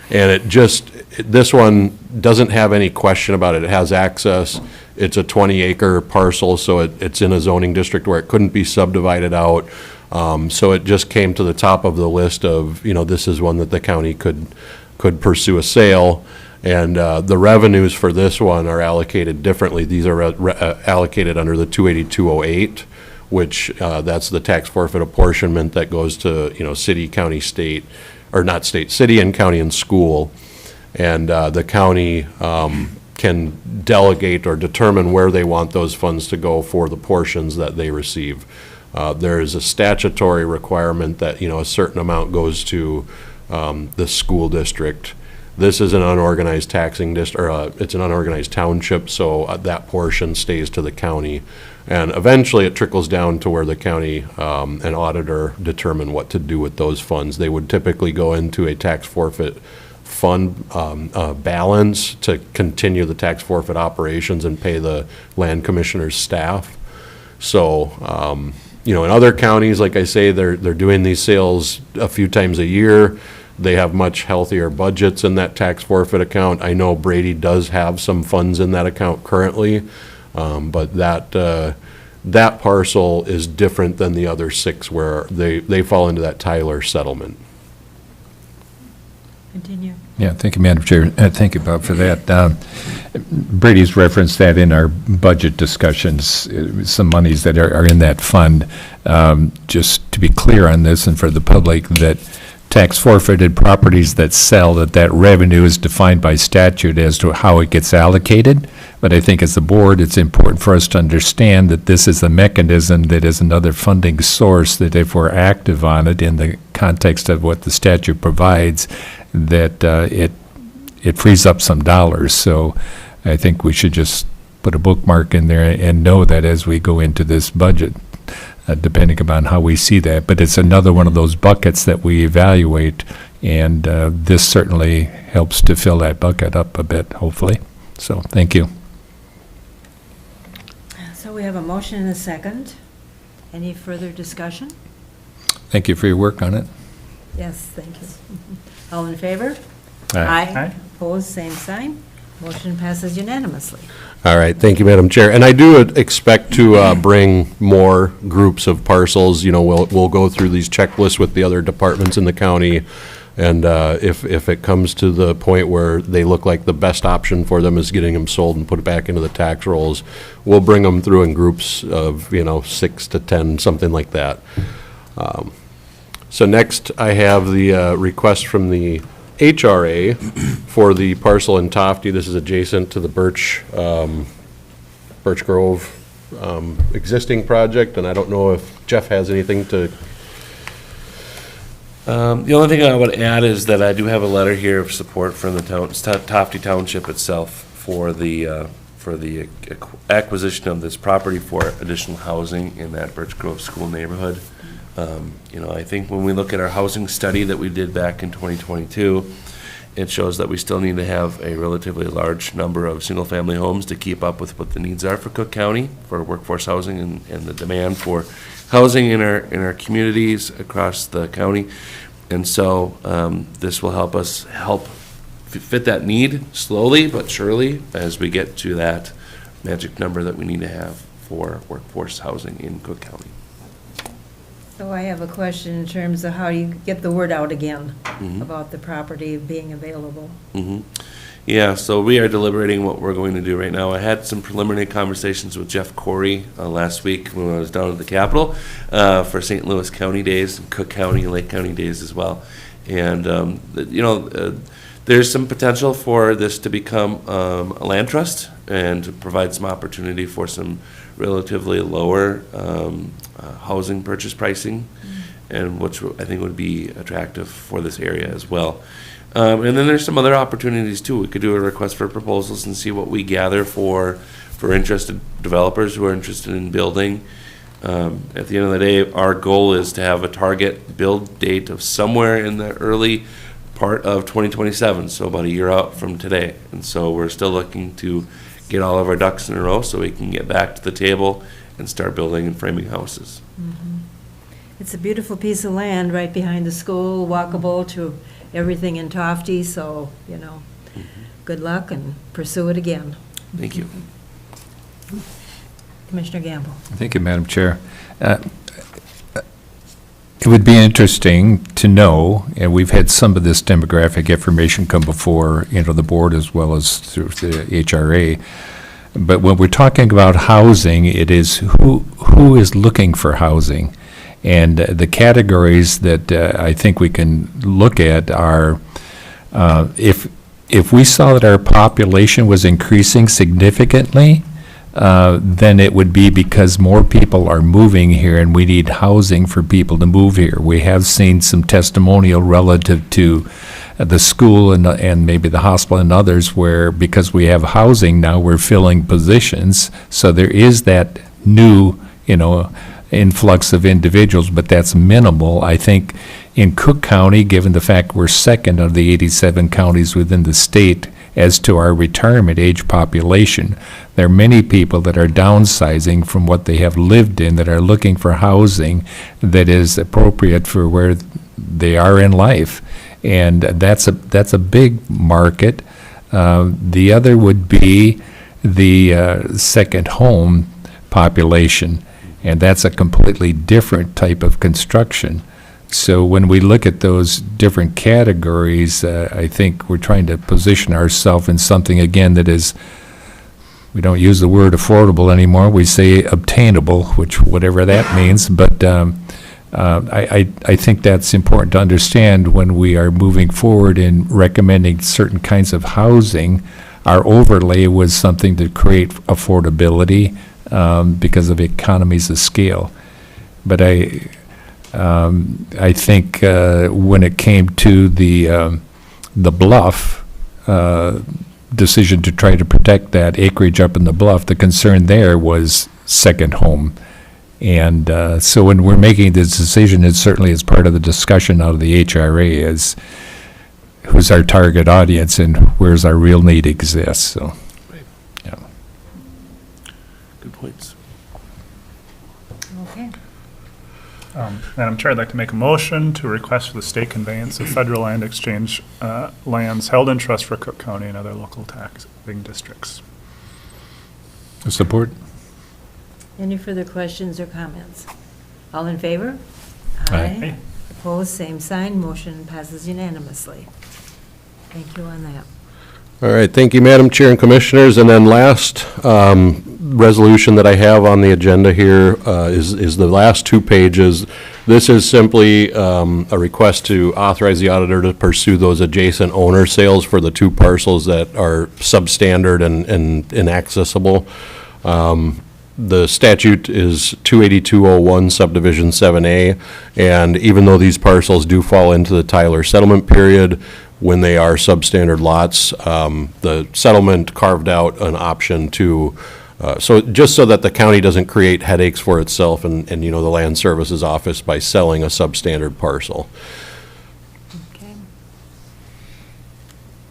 S12: And this one doesn't have any question about it. It has access. It's a 20-acre parcel, so it's in a zoning district where it couldn't be subdivided out. So it just came to the top of the list of, you know, this is one that the county could pursue a sale. And the revenues for this one are allocated differently. These are allocated under the 28208, which that's the tax forfeit apportionment that goes to, you know, city, county, state, or not state, city and county and school. And the county can delegate or determine where they want those funds to go for the portions that they receive. There is a statutory requirement that, you know, a certain amount goes to the school district. This is an unorganized taxing district, or it's an unorganized township, so that portion stays to the county. And eventually it trickles down to where the county and auditor determine what to do with those funds. They would typically go into a tax forfeit fund balance to continue the tax forfeit operations and pay the land commissioner's staff. So, you know, in other counties, like I say, they're doing these sales a few times a year. They have much healthier budgets in that tax forfeit account. I know Brady does have some funds in that account currently, but that parcel is different than the other 6 where they fall into that Tyler settlement.
S1: Continue.
S5: Yeah, thank you, Madam Chair. Thank you, Bob, for that. Brady's referenced that in our budget discussions, some monies that are in that fund. Just to be clear on this and for the public, that tax forfeited properties that sell, that revenue is defined by statute as to how it gets allocated. But I think as a board, it's important for us to understand that this is a mechanism that is another funding source, that if we're active on it in the context of what the statute provides, that it frees up some dollars. So I think we should just put a bookmark in there and know that as we go into this budget, depending upon how we see that. But it's another one of those buckets that we evaluate, and this certainly helps to fill that bucket up a bit, hopefully. So thank you.
S1: So we have a motion and a second. Any further discussion?
S5: Thank you for your work on it.
S1: Yes, thank you. All in favor?
S3: Aye.
S1: Opposed, same sign. Motion passes unanimously.
S12: All right, thank you, Madam Chair. And I do expect to bring more groups of parcels. You know, we'll go through these checklists with the other departments in the county, and if it comes to the point where they look like the best option for them is getting them sold and put it back into the tax rolls, we'll bring them through in groups of, 6 to 10, something like that. So next, I have the request from the HRA for the parcel in Tofty. This is adjacent to the Birch Grove existing project, and I don't know if Jeff has anything to.
S14: The only thing I would add is that I do have a letter here of support from the Tofty Township itself for the acquisition of this property for additional housing in that Birch Grove School neighborhood. I think when we look at our housing study that we did back in 2022, it shows that we still need to have a relatively large number of single-family homes to keep up with what the needs are for Cook County for workforce housing and the demand for housing in our communities across the county. And so this will help us fit that need slowly but surely as we get to that magic number that we need to have for workforce housing in Cook County.
S1: So I have a question in terms of how you get the word out again about the property being available.
S14: Yeah, so we are deliberating what we're going to do right now. I had some preliminary conversations with Jeff Corey last week when I was down at the Capitol for St. Louis County Days, and Cook County and Lake County Days as well. And, there's some potential for this to become a land trust and to provide some opportunity for some relatively lower housing purchase pricing, and which I think would be attractive for this area as well. And then there's some other opportunities too. We could do a request for proposals and see what we gather for interested developers who are interested in building. At the end of the day, our goal is to have a target build date of somewhere in the early part of 2027, so about a year out from today. And so we're still looking to get all of our ducks in a row so we can get back to the table and start building and framing houses.
S1: It's a beautiful piece of land right behind the school, walkable to everything in Tofty, so, good luck and pursue it again.
S14: Thank you.
S1: Commissioner Gamble.
S5: Thank you, Madam Chair. It would be interesting to know, and we've had some of this demographic information come before, the board as well as through the HRA, but when we're talking about housing, it is who is looking for housing. And the categories that I think we can look at are, if we saw that our population was increasing significantly, then it would be because more people are moving here and we need housing for people to move here. We have seen some testimonial relative to the school and maybe the hospital and others where, because we have housing now, we're filling positions. So there is that new, influx of individuals, but that's minimal. I think in Cook County, given the fact we're second of the 87 counties within the state as to our retirement age population, there are many people that are downsizing from what they have lived in that are looking for housing that is appropriate for where they are in life. And that's a big market. The other would be the second home population, and that's a completely different type of construction. So when we look at those different categories, I think we're trying to position ourselves in something, again, that is, we don't use the word affordable anymore, we say obtainable, which, whatever that means, but I think that's important to understand when we are moving forward in recommending certain kinds of housing. Our overlay was something to create affordability because of economies of scale. But I think when it came to the Bluff decision to try to protect that acreage up in the Bluff, the concern there was second home. And so when we're making this decision, it certainly is part of the discussion out of the HRA is who's our target audience and where's our real need exists, so. Yeah.
S14: Good points.
S1: Okay.
S2: Madam Chair, I'd like to make a motion to request for the state conveyance of federal land exchange lands held in trust for Cook County and other local taxing districts.
S5: Support?
S1: Any further questions or comments? All in favor?
S5: Aye.
S1: Opposed, same sign. Motion passes unanimously. Thank you on that.
S12: All right, thank you, Madam Chair and Commissioners. And then last resolution that I have on the agenda here is the last 2 pages. This is simply a request to authorize the auditor to pursue those adjacent owner sales for the 2 parcels that are substandard and inaccessible. The statute is 28201 subdivision 7A, and even though these parcels do fall into the Tyler settlement period, when they are substandard lots, the settlement carved out an option to, just so that the county doesn't create headaches for itself and the Land Services Office by selling a substandard parcel.
S1: Okay.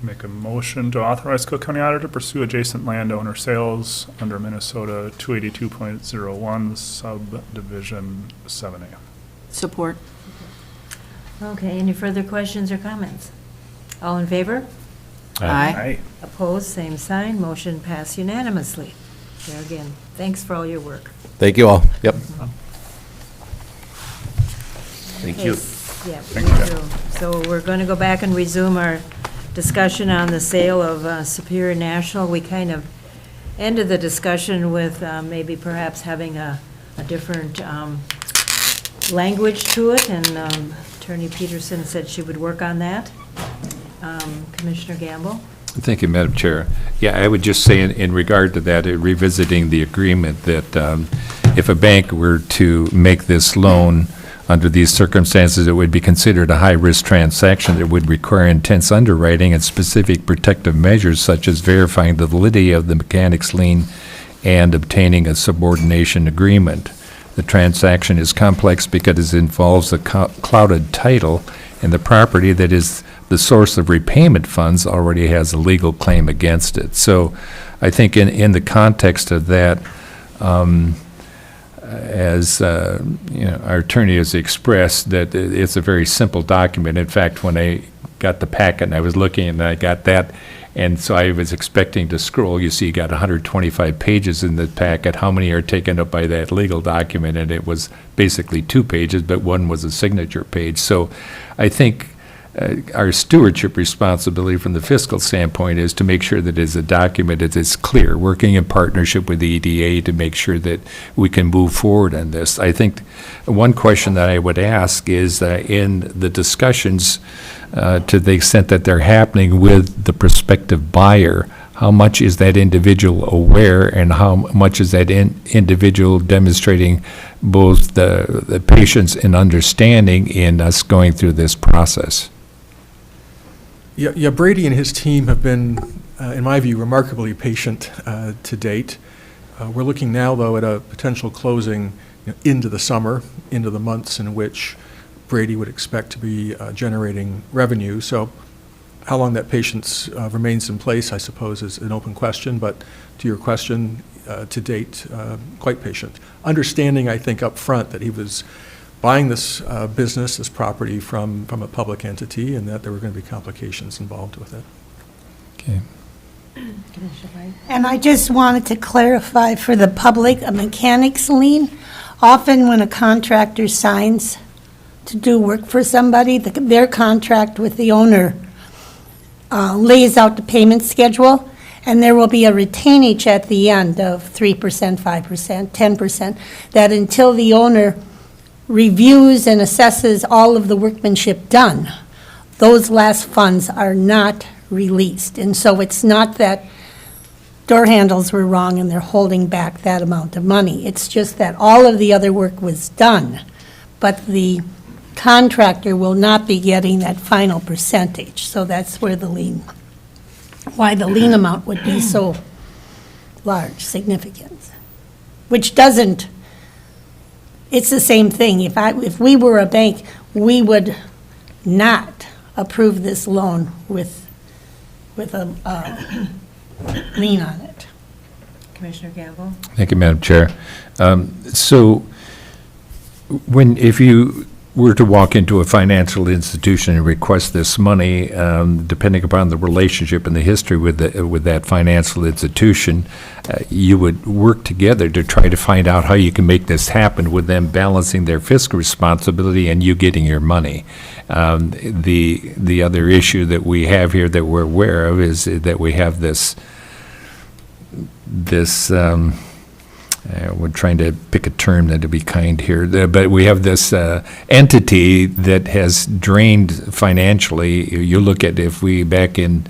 S2: Make a motion to authorize Cook County Auditor to pursue adjacent landowner sales under Minnesota 282.01 subdivision 7A.
S3: Support?
S1: Okay, any further questions or comments? All in favor?
S3: Aye.
S1: Opposed, same sign. Motion passed unanimously. There again, thanks for all your work.
S12: Thank you all. Yep.
S14: Thank you.
S1: Yeah,
S2: Thank
S1: we
S2: you.
S1: do. So we're going to go back and resume our discussion on the sale of Superior National. We kind of ended the discussion with maybe perhaps having a different language to it, and Attorney Peterson said she would work on that. Commissioner Gamble?
S5: Thank you, Madam Chair. Yeah, I would just say in regard to that, revisiting the agreement, that if a bank were to make this loan under these circumstances, it would be considered a high-risk transaction that would require intense underwriting and specific protective measures such as verifying the validity of the mechanic's lien and obtaining a subordination agreement. The transaction is complex because it involves a clouded title, and the property that is the source of repayment funds already has a legal claim against it. So I think in the context of that, as our attorney has expressed, that it's a very simple document. In fact, when I got the packet and I was looking and I got that, and so I was expecting to scroll, you see you got 125 pages in the packet. How many are taken up by that legal document? And it was basically 2 pages, but one was a signature page. So I think our stewardship responsibility from the fiscal standpoint is to make sure that it is a document that is clear, working in partnership with the EDA to make sure that we can move forward on this. I think one question that I would ask is in the discussions, to the extent that they're happening with the prospective buyer, how much is that individual aware and how much is that individual demonstrating both the patience and understanding in us going through this process?
S9: Yeah, Brady and his team have been, in my view, remarkably patient to date. We're looking now, though, at a potential closing into the summer, into the months in which Brady would expect to be generating revenue. So how long that patience remains in place, I suppose, is an open question. But to your question, to date, quite patient. Understanding, I think, up front that he was buying this business, this property from a public entity, and that there were going to be complications involved with it.
S5: Okay.
S11: And I just wanted to clarify for the public, a mechanic's lien, often when a contractor signs to do work for somebody, their contract with the owner lays out the payment schedule, and there will be a retainage at the end of 3%, 5%, 10%, that until the owner reviews and assesses all of the workmanship done, those last funds are not released. And so it's not that door handles were wrong and they're holding back that amount of money. It's just that all of the other work was done, but the contractor will not be getting that final percentage. So that's where the lien, why the lien amount would be so large, significant, which doesn't, it's the same thing. If we were a bank, we would not approve this loan with a lien on it.
S1: Commissioner Gamble?
S5: Thank you, Madam Chair. So if you were to walk into a financial institution and request this money, depending upon the relationship and the history with that financial institution, you would work together to try to find out how you can make this happen with them balancing their fiscal responsibility and you getting your money. The other issue that we have here that we're aware of is that we have this we're trying to pick a term that to be kind here, but we have this entity that has drained financially. You look at if we back in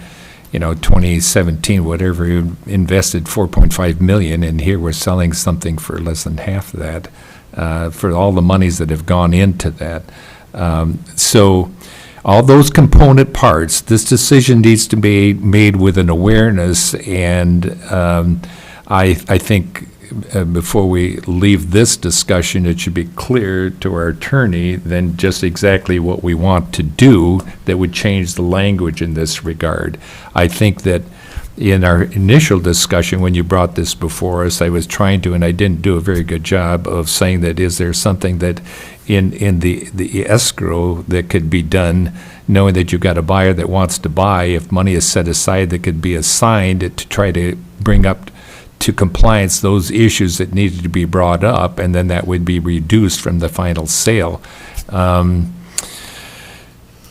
S5: 2017, whatever, you invested $4.5 million, and here we're selling something for less than half of that for all the monies that have gone into that. So all those component parts, this decision needs to be made with an awareness, and I think before we leave this discussion, it should be clear to our attorney then just exactly what we want to do that would change the language in this regard. I think that in our initial discussion, when you brought this before us, I was trying to, and I didn't do a very good job of saying that, is there something that in the escrow that could be done, knowing that you've got a buyer that wants to buy, if money is set aside that could be assigned to try to bring up to compliance those issues that needed to be brought up, and then that would be reduced from the final sale.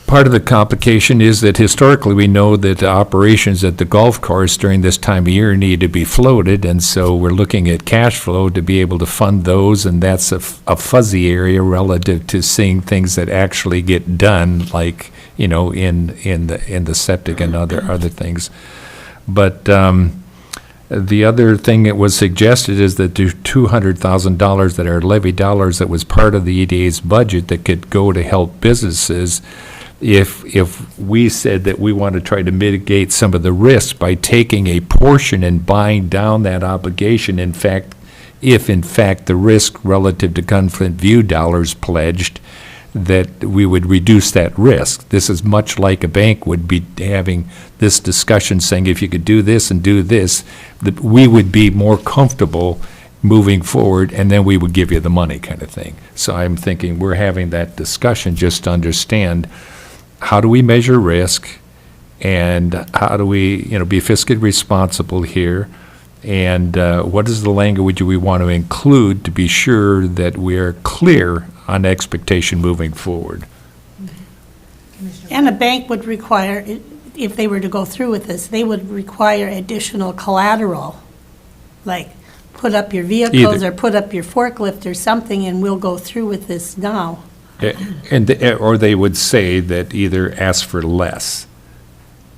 S5: Part of the complication is that historically we know that the operations at the golf course during this time of year need to be floated, and so we're looking at cash flow to be able to fund those, and that's a fuzzy area relative to seeing things that actually get done, like in the septic and other things. But the other thing that was suggested is that there's $200,000 that are levy dollars that was part of the EDA's budget that could go to help businesses. If we said that we want to try to mitigate some of the risk by taking a portion and buying down that obligation, if in fact the risk relative to Gunflint View dollars pledged, that we would reduce that risk. This is much like a bank would be having this discussion saying, if you could do this and do this, that we would be more comfortable moving forward, and then we would give you the money kind of thing. So I'm thinking we're having that discussion just to understand how do we measure risk, and how do we be fiscally responsible here, and what is the language we want to include to be sure that we're clear on expectation moving forward.
S11: And a bank would require, if they were to go through with this, they would require additional collateral, like put up your vehicles or put up your forklift or something, and we'll go through with this now.
S5: Or they would say that either ask for less,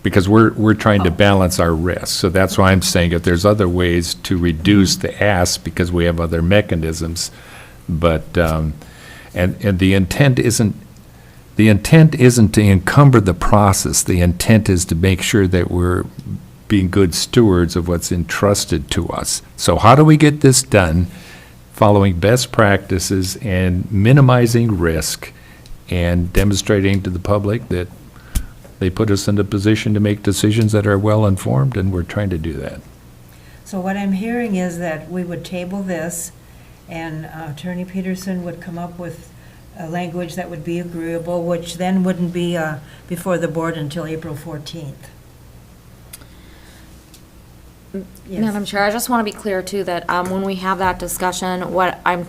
S5: because we're trying to balance our risk. So that's why I'm saying if there's other ways to reduce the ask, because we have other mechanisms, but and the intent isn't to encumber the process. The intent is to make sure that we're being good stewards of what's entrusted to us. So how do we get this done following best practices and minimizing risk and demonstrating to the public that they put us in a position to make decisions that are well-informed, and we're trying to do that.
S1: So what I'm hearing is that we would table this, and Attorney Peterson would come up with a language that would be agreeable, which then wouldn't be before the board until April 14th. Yes.
S10: Madam Chair, I just want to be clear too that when we have that discussion, what I'm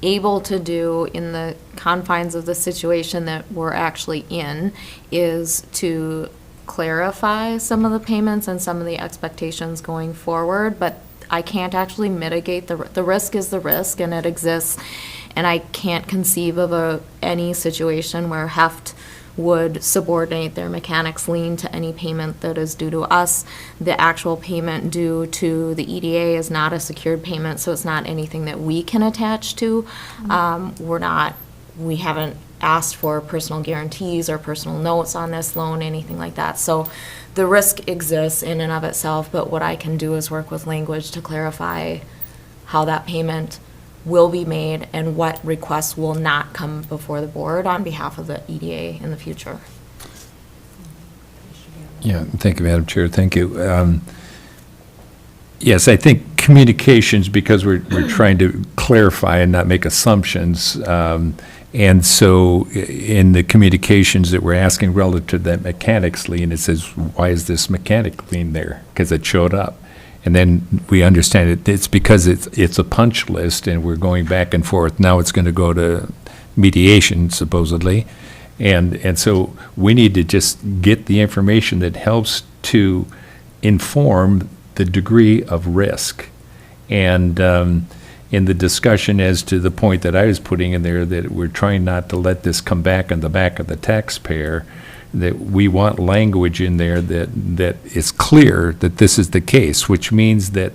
S10: able to do in the confines of the situation that we're actually in is to clarify some of the payments and some of the expectations going forward, but I can't actually mitigate the risk is the risk, and it exists, and I can't conceive of any situation where heft would subordinate their mechanics lien to any payment that is due to us. The actual payment due to the EDA is not a secured payment, so it's not anything that we can attach to. We haven't asked for personal guarantees or personal notes on this loan, anything like that. So the risk exists in and of itself, but what I can do is work with language to clarify how that payment will be made and what requests will not come before the board on behalf of the EDA in the future.
S5: Yeah, thank you, Madam Chair, thank you. Yes, I think communications, because we're trying to clarify and not make assumptions, and so in the communications that we're asking relative to that mechanics lien, it says, why is this mechanic lien there? Because it showed up. And then we understand it's because it's a punch list, and we're going back and forth. Now it's going to go to mediation, supposedly. And so we need to just get the information that helps to inform the degree of risk. And in the discussion as to the point that I was putting in there, that we're trying not to let this come back on the back of the taxpayer, that we want language in there that is clear that this is the case, which means that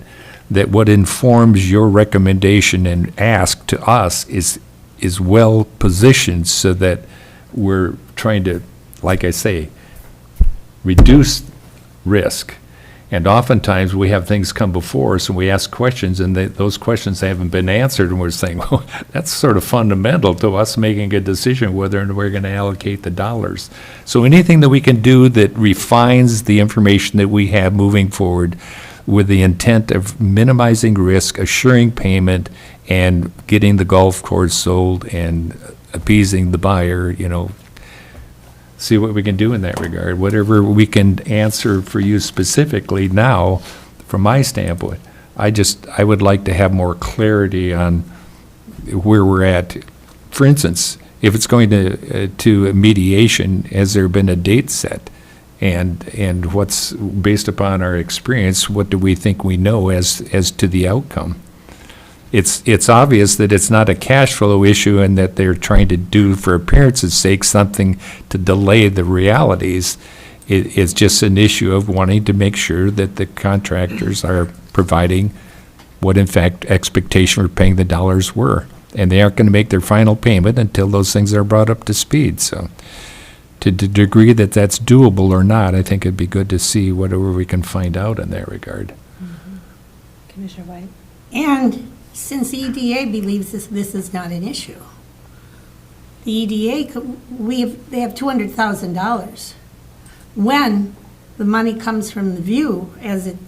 S5: what informs your recommendation and ask to us is well positioned, so that we're trying to, like I say, reduce risk. And oftentimes, we have things come before us, and we ask questions, and those questions haven't been answered, and we're saying, well, that's sort of fundamental to us making a decision whether we're going to allocate the dollars. So anything that we can do that refines the information that we have moving forward with the intent of minimizing risk, assuring payment, and getting the golf course sold and appeasing the buyer, see what we can do in that regard. Whatever we can answer for you specifically now, from my standpoint, I would like to have more clarity on where we're at. For instance, if it's going to a mediation, has there been a date set? And what's, based upon our experience, what do we think we know as to the outcome? It's obvious that it's not a cash flow issue, and that they're trying to do, for appearance's sake, something to delay the realities. It's just an issue of wanting to make sure that the contractors are providing what, in fact, expectation for paying the dollars were. And they aren't going to make their final payment until those things are brought up to speed. So to the degree that that's doable or not, I think it'd be good to see whatever we can find out in that regard.
S1: Commissioner White?
S11: And since EDA believes this is not an issue, the EDA, they have $200,000. When the money comes from the view, as it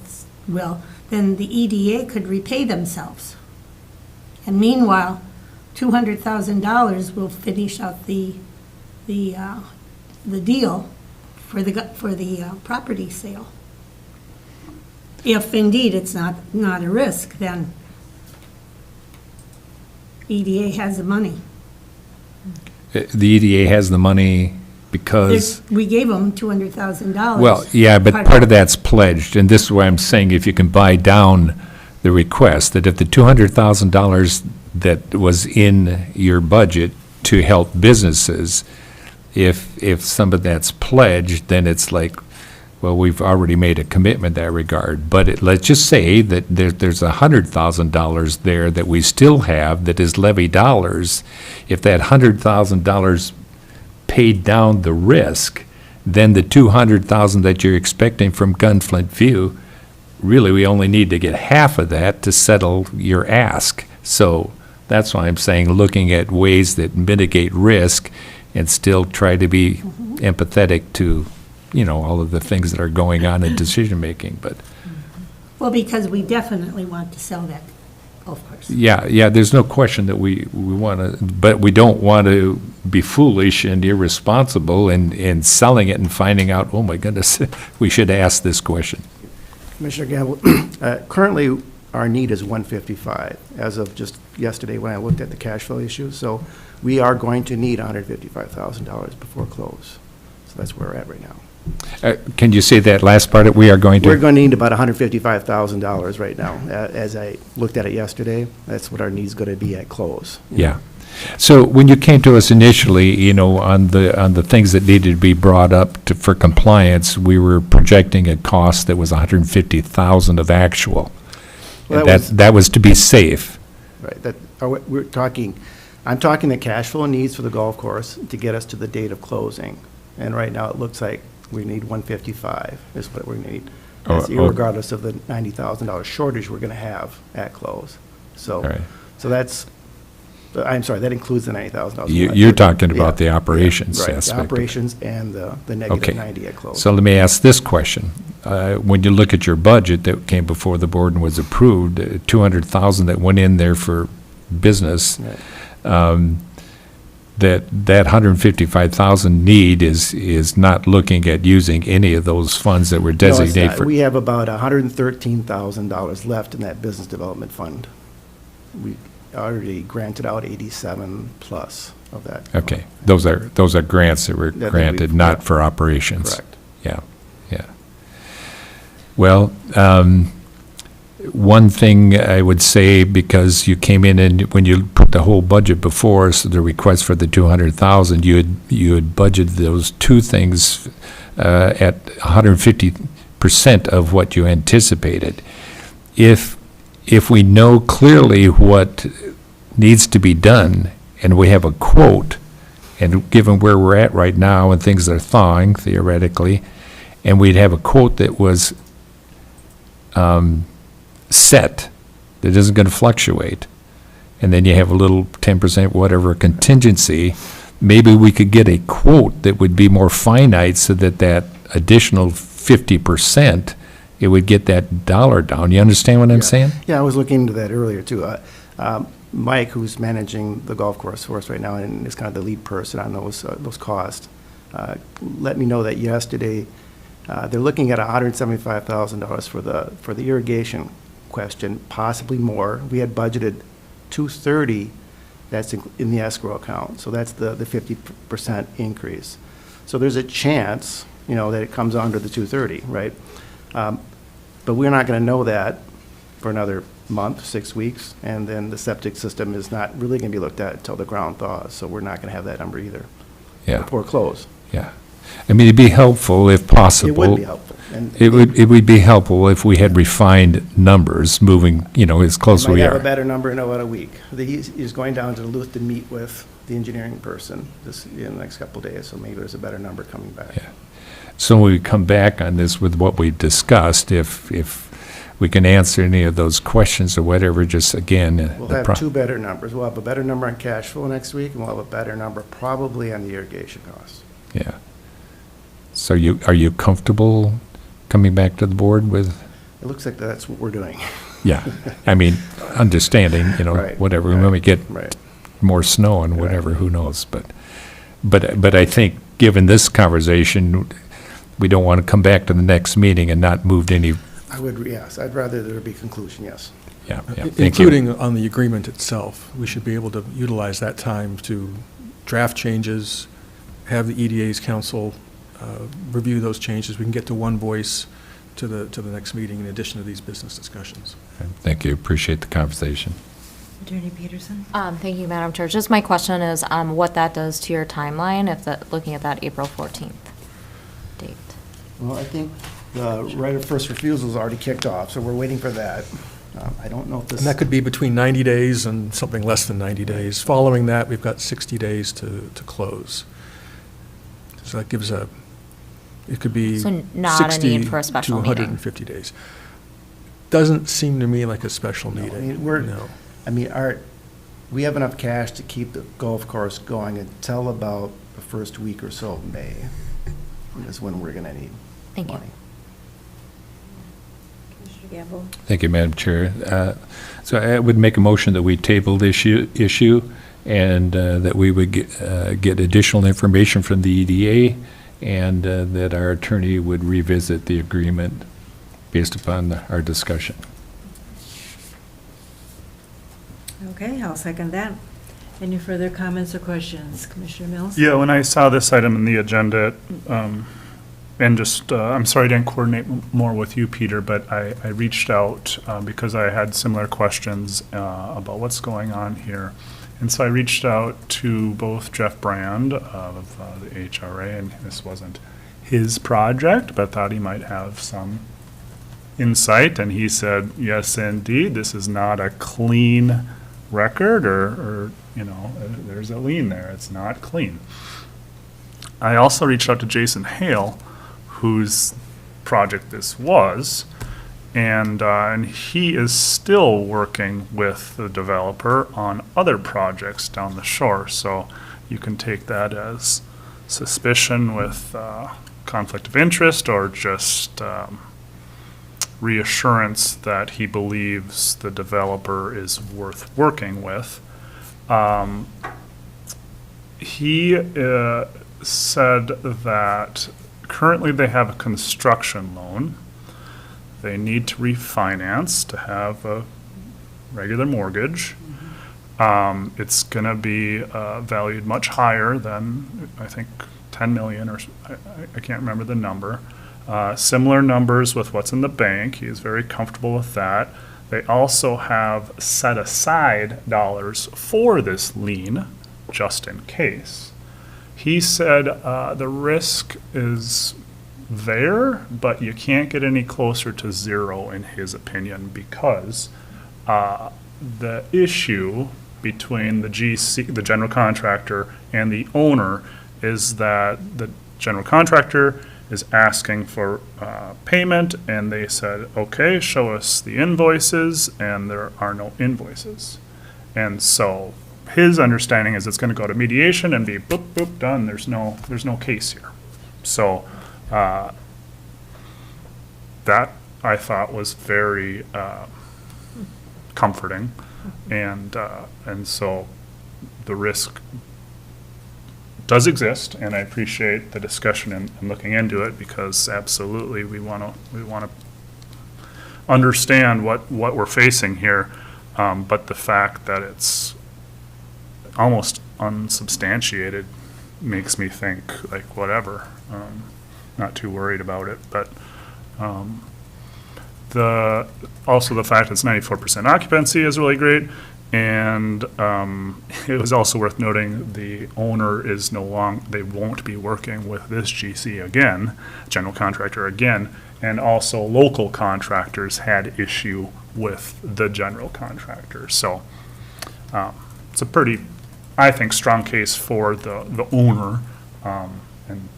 S11: will, then the EDA could repay themselves. And meanwhile, $200,000 will finish out the deal for the property sale. If indeed it's not a risk, then EDA has the money.
S5: The EDA has the money because...
S11: We gave them $200,000.
S5: Well, yeah, but part of that's pledged, and this is why I'm saying if you can buy down the request, that if the $200,000 that was in your budget to help businesses, if some of that's pledged, then it's like, well, we've already made a commitment in that regard. But let's just say that there's $100,000 there that we still have that is levy dollars. If that $100,000 paid down the risk, then the $200,000 that you're expecting from Gunflint View, really, we only need to get half of that to settle your ask. So that's why I'm saying looking at ways that mitigate risk and still try to be empathetic to all of the things that are going on in decision-making, but...
S11: Well, because we definitely want to sell that golf course.
S5: Yeah, there's no question that we want to, but we don't want to be foolish and irresponsible in selling it and finding out, oh my goodness, we should ask this question.
S15: Commissioner Gamble, currently, our need is 155. As of just yesterday when I looked at the cash flow issue. So we are going to need $155,000 before close. So that's where we're at right now.
S5: Can you say that last part, that we are going to?
S15: We're going to need about $155,000 right now. As I looked at it yesterday, that's what our need's going to be at close.
S5: Yeah. So when you came to us initially, you know, on the things that needed to be brought up for compliance, we were projecting a cost that was $150,000 of actual.
S15: Well,
S5: That was to be safe.
S15: Right, I'm talking the cash flow needs for the golf course to get us to the date of closing. And right now, it looks like we need 155 is what we need. That's irregardless of the $90,000 shortage we're gonna have at close. So,
S5: Right.
S15: so that's, I'm sorry, that includes the $90,000.
S5: You're talking about the
S15: Yeah,
S5: operations
S15: right,
S5: aspect.
S15: the operations and the negative 90 at close.
S5: So let me ask this question. When you look at your budget that came before the board and was approved, $200,000 that went in there for business,
S15: Right.
S5: that $155,000 need is not looking at using any of those funds that were
S15: No, it's
S5: designated
S15: not.
S5: for.
S15: We have about $113,000 left in that business development fund. We already granted out 87 plus of that.
S5: Okay, those are grants that were
S15: That
S5: granted,
S15: we've-
S5: not
S15: yeah.
S5: for operations.
S15: Correct.
S5: Yeah, yeah. Well, one thing I would say, because you came in and when you put the whole budget before us, the request for the 200,000, you had budgeted those two things at 150% of what you anticipated. If we know clearly what needs to be done, and we have a quote, and given where we're at right now and things are thawing theoretically, and we'd have a quote that was set, that isn't going to fluctuate, and then you have a little 10% whatever contingency, maybe we could get a quote that would be more finite so that that additional 50%, it would get that dollar down. You understand what I'm saying?
S15: Yeah, I was looking into that earlier, too. Mike, who's managing the golf course for us right now and is kind of the lead person on those costs, let me know that yesterday, they're looking at $175,000 for the irrigation question, possibly more. We had budgeted $230,000, that's in the escrow account, so that's the 50% increase. So there's a chance, you know, that it comes under the $230,000, right? But we're not going to know that for another month, 6 weeks, and then the septic system is not really going to be looked at until the ground thaws, so we're not going to have that number either.
S5: Yeah.
S15: Before close.
S5: Yeah. I mean, it'd be helpful if possible.
S15: It would be helpful. And
S5: It would be helpful if we had refined numbers moving, you know, as close as we
S15: might have a
S5: are.
S15: better number in about a week. He's going down to Duluth to meet with the engineering person in the next couple of days, so maybe there's a better number coming back.
S5: Yeah. So when we come back on this with what we discussed, if we can answer any of those questions or whatever, just again.
S15: We'll have two better numbers. We'll have a better number on cash flow next week, and we'll have a better number probably on the irrigation costs.
S5: Yeah. So are you comfortable coming back to the board with?
S15: It looks like that's what we're doing.
S5: Yeah. I mean, understanding, you know,
S15: Right,
S5: whatever,
S15: right,
S5: when we get
S15: right.
S5: more snow and whatever, who knows? But I think, given this conversation, we don't want to come back to the next meeting and not moved any.
S15: I would, yes, I'd rather there be conclusion, yes.
S5: Yeah, yeah, thank you.
S9: Including on the agreement itself, we should be able to utilize that time to draft changes, have the EDA's council review those changes. We can get to one voice to the next meeting in addition to these business discussions.
S5: Thank you, appreciate the conversation.
S1: Attorney Peterson?
S10: Thank you, Madam Chair. Just my question is what that does to your timeline, looking at that April 14th date.
S15: Well, I think the right of first refusal is already kicked off, so we're waiting for that. I don't know if this.
S9: And that could be between 90 days and something less than 90 days. Following that, we've got 60 days to close. So that gives it could be
S10: So not a
S9: 60
S10: need for a special
S9: to
S10: meeting.
S9: 150 days. Doesn't seem to me like a special
S15: No, I
S9: meeting.
S15: mean,
S9: No.
S15: we have enough cash to keep the golf course going until about the first week or so of May, is when we're gonna need
S10: Thank you.
S15: money.
S1: Commissioner Gamble?
S5: Thank you, Madam Chair. So I would make a motion that we table this issue and that we would get additional information from the EDA and that our attorney would revisit the agreement based upon our discussion.
S1: Okay, I'll second that. Any further comments or questions? Commissioner Mills?
S2: Yeah, when I saw this item in the agenda, and just, I'm sorry I didn't coordinate more with you, Peter, but I reached out because I had similar questions about what's going on here. And so I reached out to both Jeff Brand of the HRA, and this wasn't his project, but thought he might have some insight. And he said, yes, indeed, this is not a clean record, or there's a lien there. It's not clean. I also reached out to Jason Hale, whose project this was, and he is still working with the developer on other projects down the shore. So you can take that as suspicion with conflict of interest, or just reassurance that he believes the developer is worth working with. He said that currently they have a construction loan. They need to refinance to have a regular mortgage. It's going to be valued much higher than, I think, 10 million, or I can't remember the number. Similar numbers with what's in the bank. He is very comfortable with that. They also have set aside dollars for this lien, just in case. He said the risk is there, but you can't get any closer to zero in his opinion, because the issue between the GC, the general contractor, and the owner is that the general contractor is asking for payment, and they said, okay, show us the invoices, and there are no invoices. And so his understanding is it's going to go to mediation and be boop, boop, done. There's no case here. So that I thought was very comforting, and so the risk does exist, and I appreciate the discussion and looking into it, because absolutely we want to understand what we're facing here, but the fact that it's almost unsubstantiated makes me think, like, whatever. Not too worried about it, but also the fact it's 94% occupancy is really great. And it was also worth noting the owner is they won't be working with this GC again, general contractor again, and also local contractors had issue with the general contractor. So it's a pretty, I think, strong case for the owner. And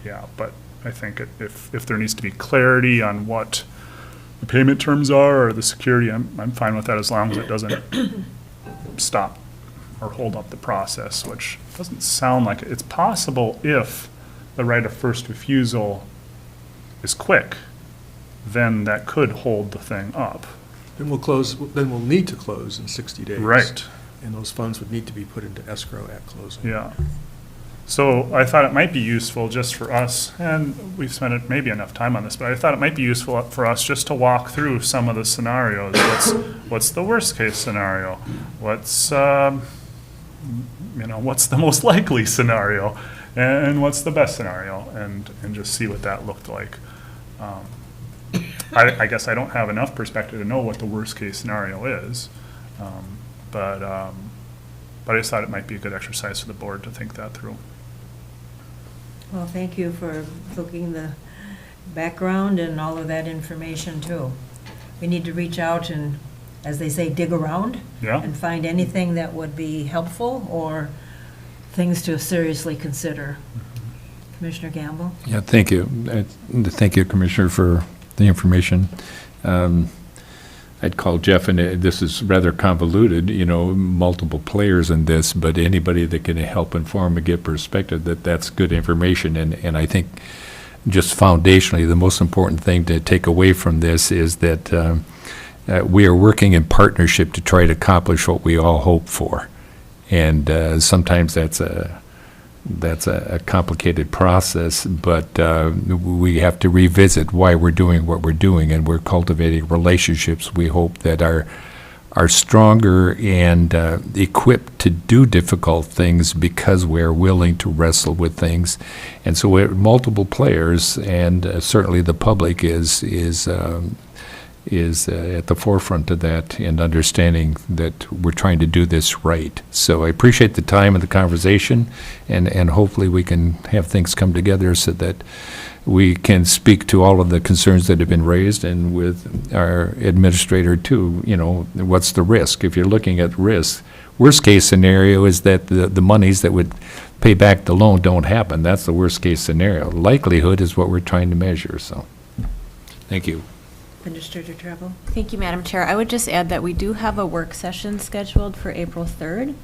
S2: yeah, but I think if there needs to be clarity on what the payment terms are or the security, I'm fine with that, as long as it doesn't stop or hold up the process, which doesn't sound like it. It's possible if the right of first refusal is quick, then that could hold the thing up.
S9: Then we'll need to close in 60 days.
S2: Right.
S9: And those funds would need to be put into escrow at closing.
S2: Yeah. So I thought it might be useful just for us, and we've spent maybe enough time on this, but I thought it might be useful for us just to walk through some of the scenarios. What's the worst case scenario? What's what's the most likely scenario, and what's the best scenario, and just see what that looked like. I guess I don't have enough perspective to know what the worst case scenario is, but I just thought it might be a good exercise for the board to think that through.
S1: Well, thank you for looking the background and all of that information, too. We need to reach out and, as they say, dig around.
S2: Yeah.
S1: And find anything that would be helpful or things to seriously consider. Commissioner Gamble?
S5: Yeah, thank you. Thank you, Commissioner, for the information. I'd call Jeff, and this is rather convoluted, multiple players in this, but anybody that can help inform and get perspective, that's good information. And I think just foundationally, the most important thing to take away from this is that we are working in partnership to try to accomplish what we all hope for. And sometimes that's a complicated process, but we have to revisit why we're doing what we're doing, and we're cultivating relationships we hope that are are stronger and equipped to do difficult things because we're willing to wrestle with things. And so we're multiple players, and certainly the public is at the forefront of that and understanding that we're trying to do this right. So I appreciate the time and the conversation, and hopefully we can have things come together so that we can speak to all of the concerns that have been raised, and with our administrator too, what's the risk? If you're looking at risk, worst case scenario is that the monies that would pay back the loan don't happen. That's the worst case scenario. Likelihood is what we're trying to measure, so, thank you.
S1: Administrator Travel?
S8: Thank you, Madam Chair. I would just add that we do have a work session scheduled for April 3rd.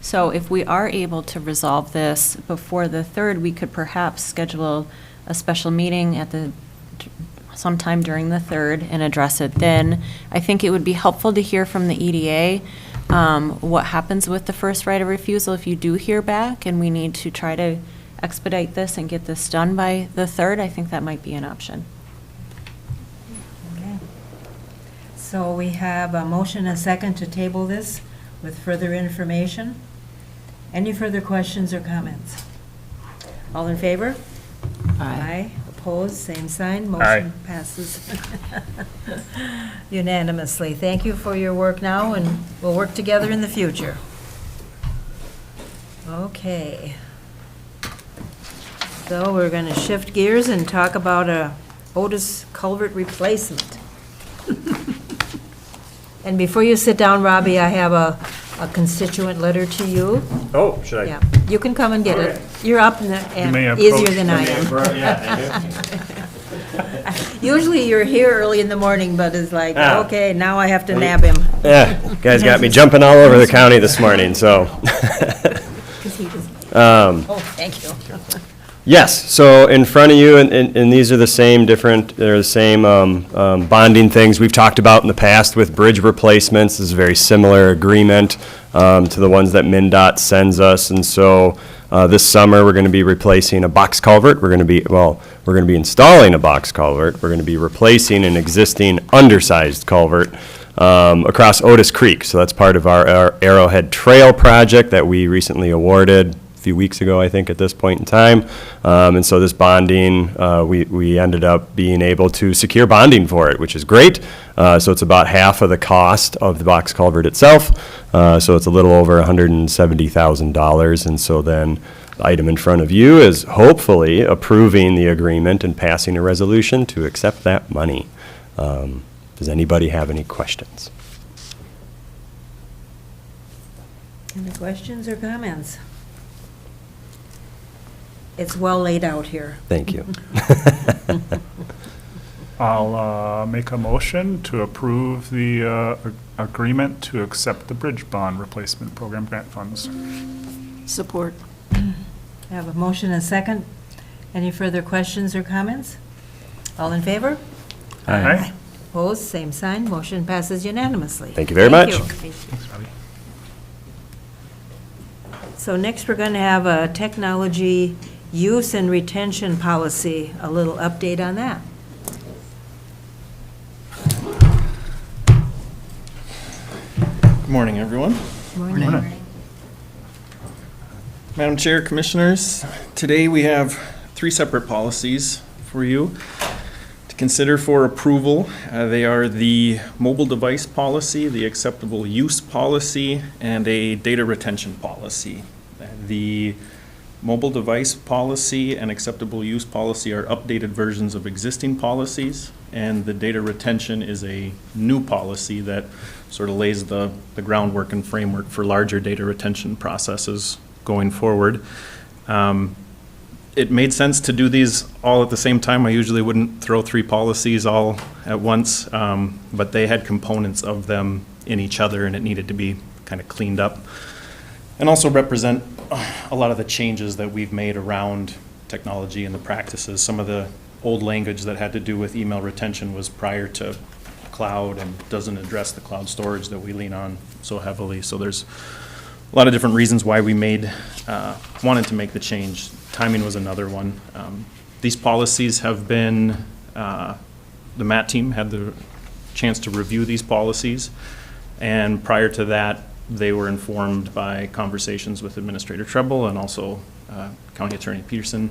S8: So if we are able to resolve this before the 3rd, we could perhaps schedule a special meeting sometime during the 3rd and address it then. I think it would be helpful to hear from the EDA what happens with the first right of refusal if you do hear back, and we need to try to expedite this and get this done by the 3rd. I think that might be an option.
S1: Okay. So we have a motion and a second to table this with further information. Any further questions or comments? All in favor? Aye. Opposed, same sign. Motion passes unanimously. Thank you for your work now, and we'll work together in the future. Okay. So we're going to shift gears and talk about a Otis culvert replacement. And before you sit down, Robbie, I have a constituent letter to you.
S16: Oh, should I?
S1: Yeah, you can come and get it. You're up
S2: may
S1: and
S2: approach
S1: easier than I am.
S16: Yeah,
S1: Usually you're here early in the morning, but it's like,
S16: Ah.
S1: okay, now I have to nab him.
S16: yeah, guys got me jumping all over the county this morning, so.
S1: Oh, thank you.
S16: Yes, so in front of you, and these are the same they're the same bonding things we've talked about in the past with bridge replacements. This is a very similar agreement to the ones that MnDOT sends us. And so this summer, we're going to be replacing a box culvert. We're going to be installing a box culvert. We're going to be replacing an existing undersized culvert across Otis Creek. So that's part of our Arrowhead Trail project that we recently awarded few weeks ago, I think, at this point in time. And so this bonding, we ended up being able to secure bonding for it, which is great. So it's about half of the cost of the box culvert itself. So it's a little over $170,000. And so then the item in front of you is hopefully approving the agreement and passing a resolution to accept that money. Does anybody have any questions?
S1: Any questions or comments? It's well laid out here.
S16: Thank you.
S2: I'll make a motion to approve the agreement to accept the bridge bond replacement program grant funds.
S3: Support.
S1: I have a motion and a second. Any further questions or comments? All in favor?
S2: Aye.
S1: Opposed, same sign. Motion passes unanimously.
S16: Thank you very much.
S2: Thanks, Robbie.
S1: So next, we're going to have a technology use and retention policy, a little update on that.
S17: Good morning, everyone.
S1: Morning.
S17: Madam Chair, Commissioners, today we have 3 separate policies for you to consider for approval. They are the mobile device policy, the acceptable use policy, and a data retention policy. The mobile device policy and acceptable use policy are updated versions of existing policies, and the data retention is a new policy that sort of lays the groundwork and framework for larger data retention processes going forward. It made sense to do these all at the same time. I usually wouldn't throw 3 policies all at once, but they had components of them in each other, and it needed to be kind of cleaned up and also represent a lot of the changes that we've made around technology and the practices. Some of the old language that had to do with email retention was prior to cloud and doesn't address the cloud storage that we lean on so heavily. So there's a lot of different reasons why we wanted to make the change. Timing was another one. These policies have been, the MAT team had the chance to review these policies. And prior to that, they were informed by conversations with Administrator Treble and also County Attorney Peterson.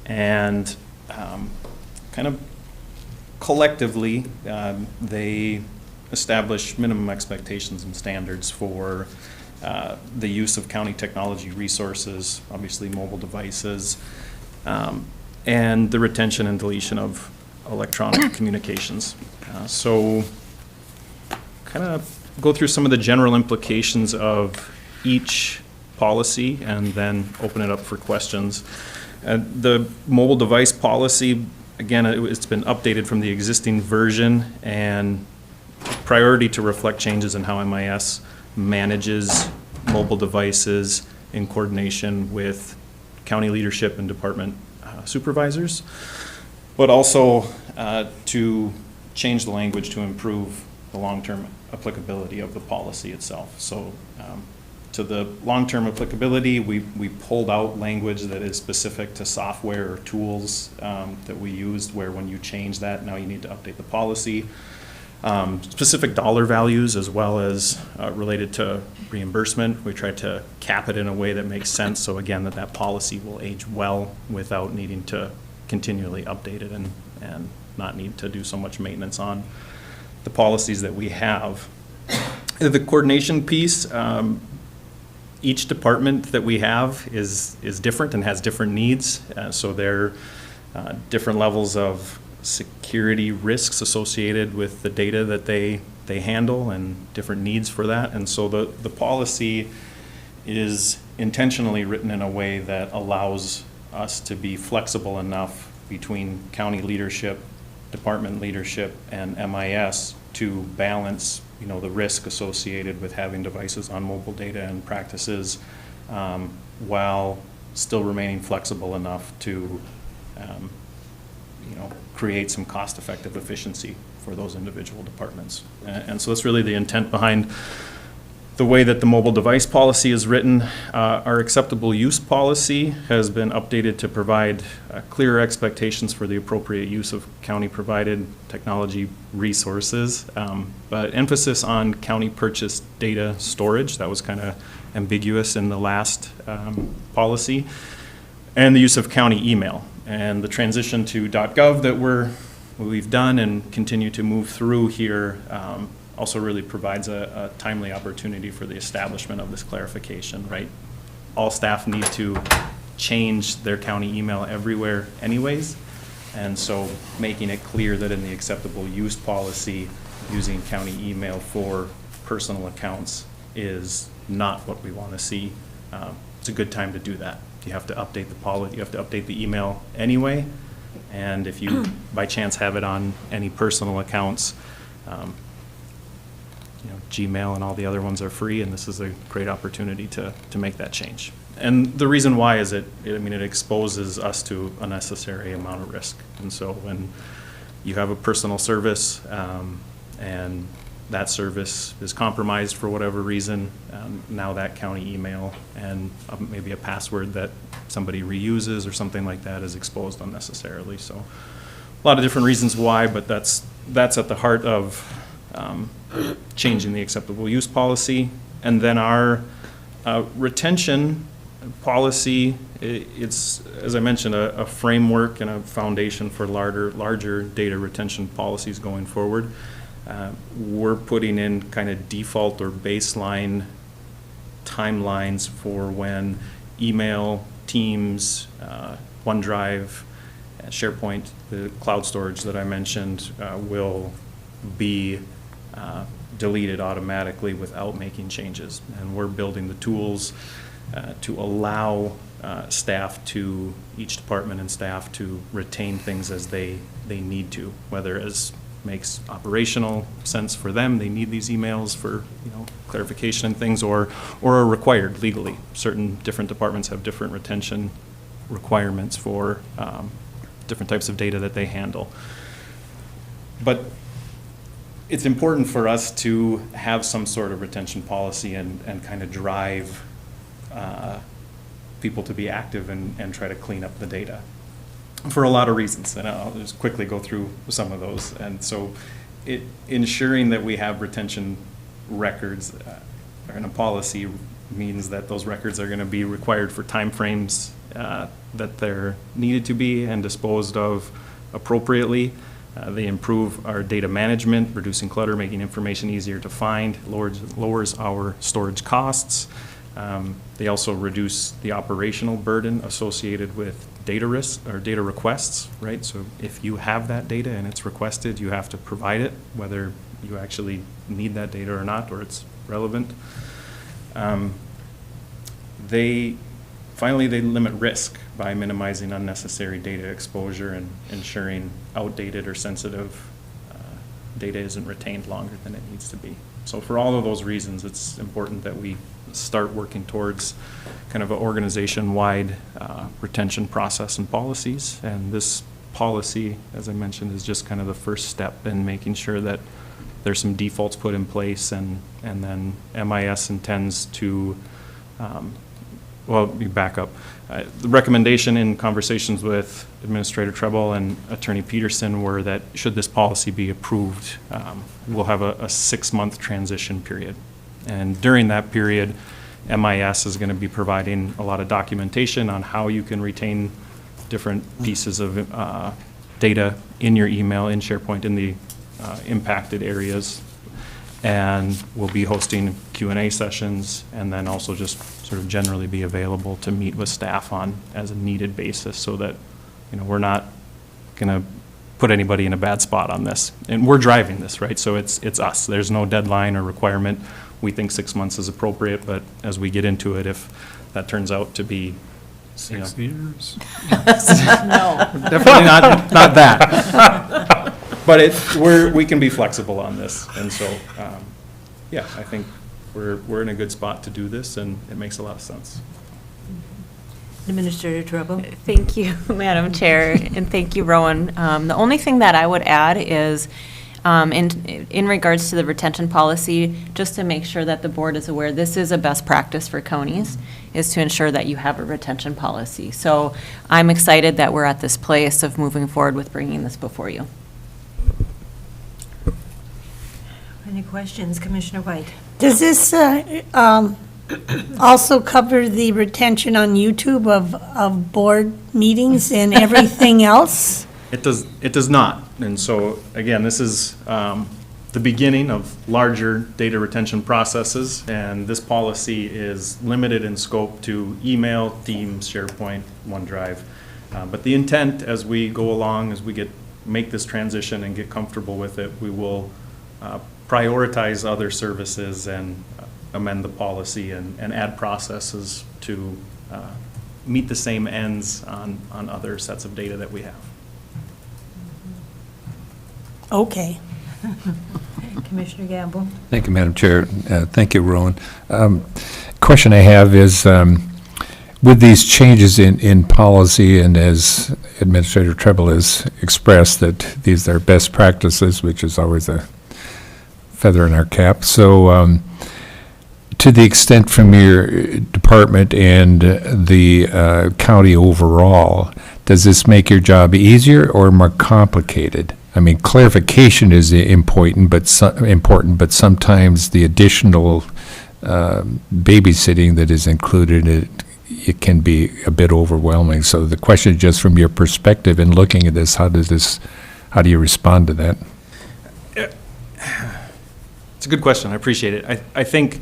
S17: And kind of collectively, they established minimum expectations and standards for the use of county technology resources, obviously mobile devices, and the retention and deletion of electronic communications. So kind of go through some of the general implications of each policy and then open it up for questions. The mobile device policy, again, it's been updated from the existing version and priority to reflect changes in how MIS manages mobile devices in coordination with county leadership and department supervisors, but also to change the language to improve the long-term applicability of the policy itself. So to the long-term applicability, we pulled out language that is specific to software or tools that we used, where when you change that, now you need to update the policy. Specific dollar values as well as related to reimbursement. We tried to cap it in a way that makes sense, so again, that policy will age well without needing to continually update it and not need to do so much maintenance on the policies that we have. The coordination piece, each department that we have is different and has different needs, so there are different levels of security risks associated with the data that they handle and different needs for that. And so the policy is intentionally written in a way that allows us to be flexible enough between county leadership, department leadership, and MIS to balance, the risk associated with having devices on mobile data and practices, while still remaining flexible enough to create some cost-effective efficiency for those individual departments. And so that's really the intent behind the way that the mobile device policy is written. Our acceptable use policy has been updated to provide clearer expectations for the appropriate use of county-provided technology resources, but emphasis on county-purchased data storage. That was kind of ambiguous in the last policy. And the use of county email. And the transition to .gov that we've done and continue to move through here also really provides a timely opportunity for the establishment of this clarification, right? All staff need to change their county email everywhere anyways. And so making it clear that in the acceptable use policy, using county email for personal accounts is not what we want to see. It's a good time to do that. You have to update the policy, you have to update the email anyway. And if you by chance have it on any personal accounts, Gmail and all the other ones are free, and this is a great opportunity to make that change. And the reason why is it exposes us to unnecessary amount of risk. And so when you have a personal service and that service is compromised for whatever reason, now that county email and maybe a password that somebody reuses or something like that is exposed unnecessarily. So a lot of different reasons why, but that's at the heart of changing the acceptable use policy. And then our retention policy, it's, as I mentioned, a framework and a foundation for larger data retention policies going forward. We're putting in kind of default or baseline timelines for when email, Teams, OneDrive, SharePoint, the cloud storage that I mentioned, will be deleted automatically without making changes. And we're building the tools to allow each department and staff to retain things as they need to, whether as makes operational sense for them, they need these emails for clarification and things, or are required legally. Certain different departments have different retention requirements for different types of data that they handle. But it's important for us to have some sort of retention policy and kind of drive people to be active and try to clean up the data for a lot of reasons. And I'll just quickly go through some of those. And so ensuring that we have retention records in a policy means that those records are going to be required for timeframes that they're needed to be and disposed of appropriately. They improve our data management, reducing clutter, making information easier to find, lowers our storage costs. They also reduce the operational burden associated with data risk or data requests, right? So if you have that data and it's requested, you have to provide it, whether you actually need that data or not, or it's relevant. Finally, they limit risk by minimizing unnecessary data exposure and ensuring outdated or sensitive data isn't retained longer than it needs to be. So for all of those reasons, it's important that we start working towards kind of an organization-wide retention process and policies. And this policy, as I mentioned, is just kind of the first step in making sure that there's some defaults put in place, and then MIS intends to, well, you back up. The recommendation in conversations with Administrator Treble and Attorney Peterson were that should this policy be approved, we'll have a 6-month transition period. And during that period, MIS is going to be providing a lot of documentation on how you can retain different pieces of data in your email, in SharePoint, in the impacted areas. And we'll be hosting Q&A sessions, and then also just sort of generally be available to meet with staff on as a needed basis, so that, you know, we're not going to put anybody in a bad spot on this. And we're driving this, right? So it's us. There's no deadline or requirement. We think 6 months is appropriate, but as we get into it, if that turns out to be
S2: 6 years.
S17: No, definitely not that. But we can be flexible on this, and so yeah, I think we're in a good spot to do this, and it makes a lot of sense.
S1: Administrator Treble.
S8: Thank you, Madam Chair, and thank you, Rowan. The only thing that I would add is, in regards to the retention policy, just to make sure that the board is aware, this is a best practice for counties, is to ensure that you have a retention policy. So I'm excited that we're at this place of moving forward with bringing this before you.
S1: Any questions, Commissioner White?
S11: Does this also cover the retention on YouTube of board meetings and everything else?
S17: It does not. And so, again, this is the beginning of larger data retention processes, and this policy is limited in scope to email, Teams, SharePoint, OneDrive. But the intent, as we go along, as we make this transition and get comfortable with it, we will prioritize other services and amend the policy and add processes to meet the same ends on other sets of data that we have.
S11: Okay.
S1: Commissioner Gamble.
S5: Thank you, Madam Chair. Thank you, Rowan. Question I have is, with these changes in policy, and as Administrator Treble has expressed, that these are best practices, which is always a feather in our cap. So to the extent from your department and the county overall, does this make your job easier or more complicated? I mean, clarification is important, but sometimes the additional babysitting that is included, it can be a bit overwhelming. So the question is, just from your perspective in looking at this, how do you respond to that?
S17: It's a good question. I appreciate it. I think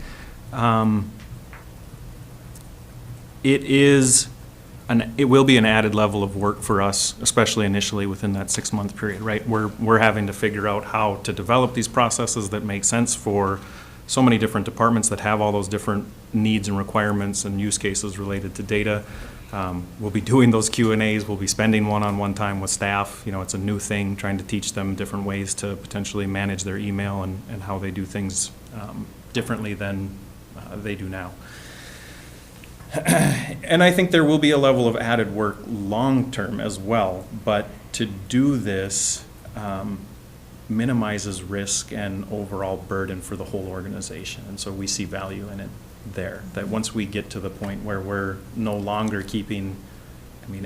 S17: it will be an added level of work for us, especially initially within that 6-month period, right? We're having to figure out how to develop these processes that make sense for so many different departments that have all those different needs and requirements and use cases related to data. We'll be doing those Q&As. We'll be spending one-on-one time with staff. You know, it's a new thing, trying to teach them different ways to potentially manage their email and how they do things differently than they do now. And I think there will be a level of added work long-term as well, but to do this minimizes risk and overall burden for the whole organization. And so we see value in it there, that once we get to the point where we're no longer keeping,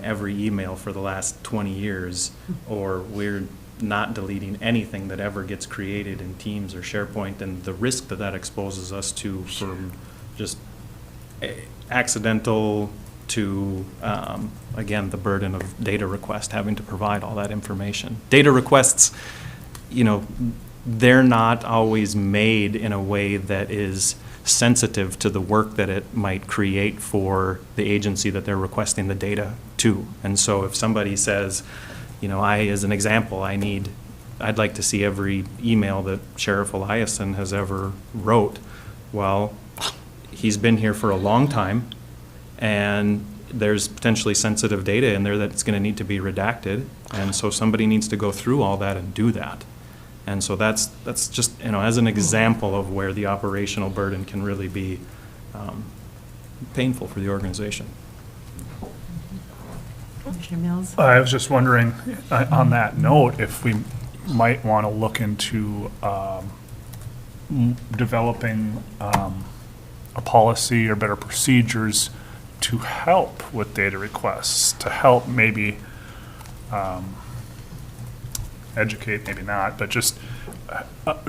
S17: every email for the last 20 years, or we're not deleting anything that ever gets created in Teams or SharePoint, and the risk that that exposes us to from just accidental to, again, the burden of data request, having to provide all that information. Data requests, you know, they're not always made in a way that is sensitive to the work that it might create for the agency that they're requesting the data to. And so if somebody says, you know, as an example, I'd like to see every email that Sheriff Eliason has ever wrote. Well, he's been here for a long time, and there's potentially sensitive data in there that's going to need to be redacted. And so somebody needs to go through all that and do that. And so that's just, you know, as an example of where the operational burden can really be painful for the organization.
S1: Commissioner Mills?
S2: I was just wondering, on that note, if we might want to look into developing a policy or better procedures to help with data requests, to help maybe educate, maybe not, but just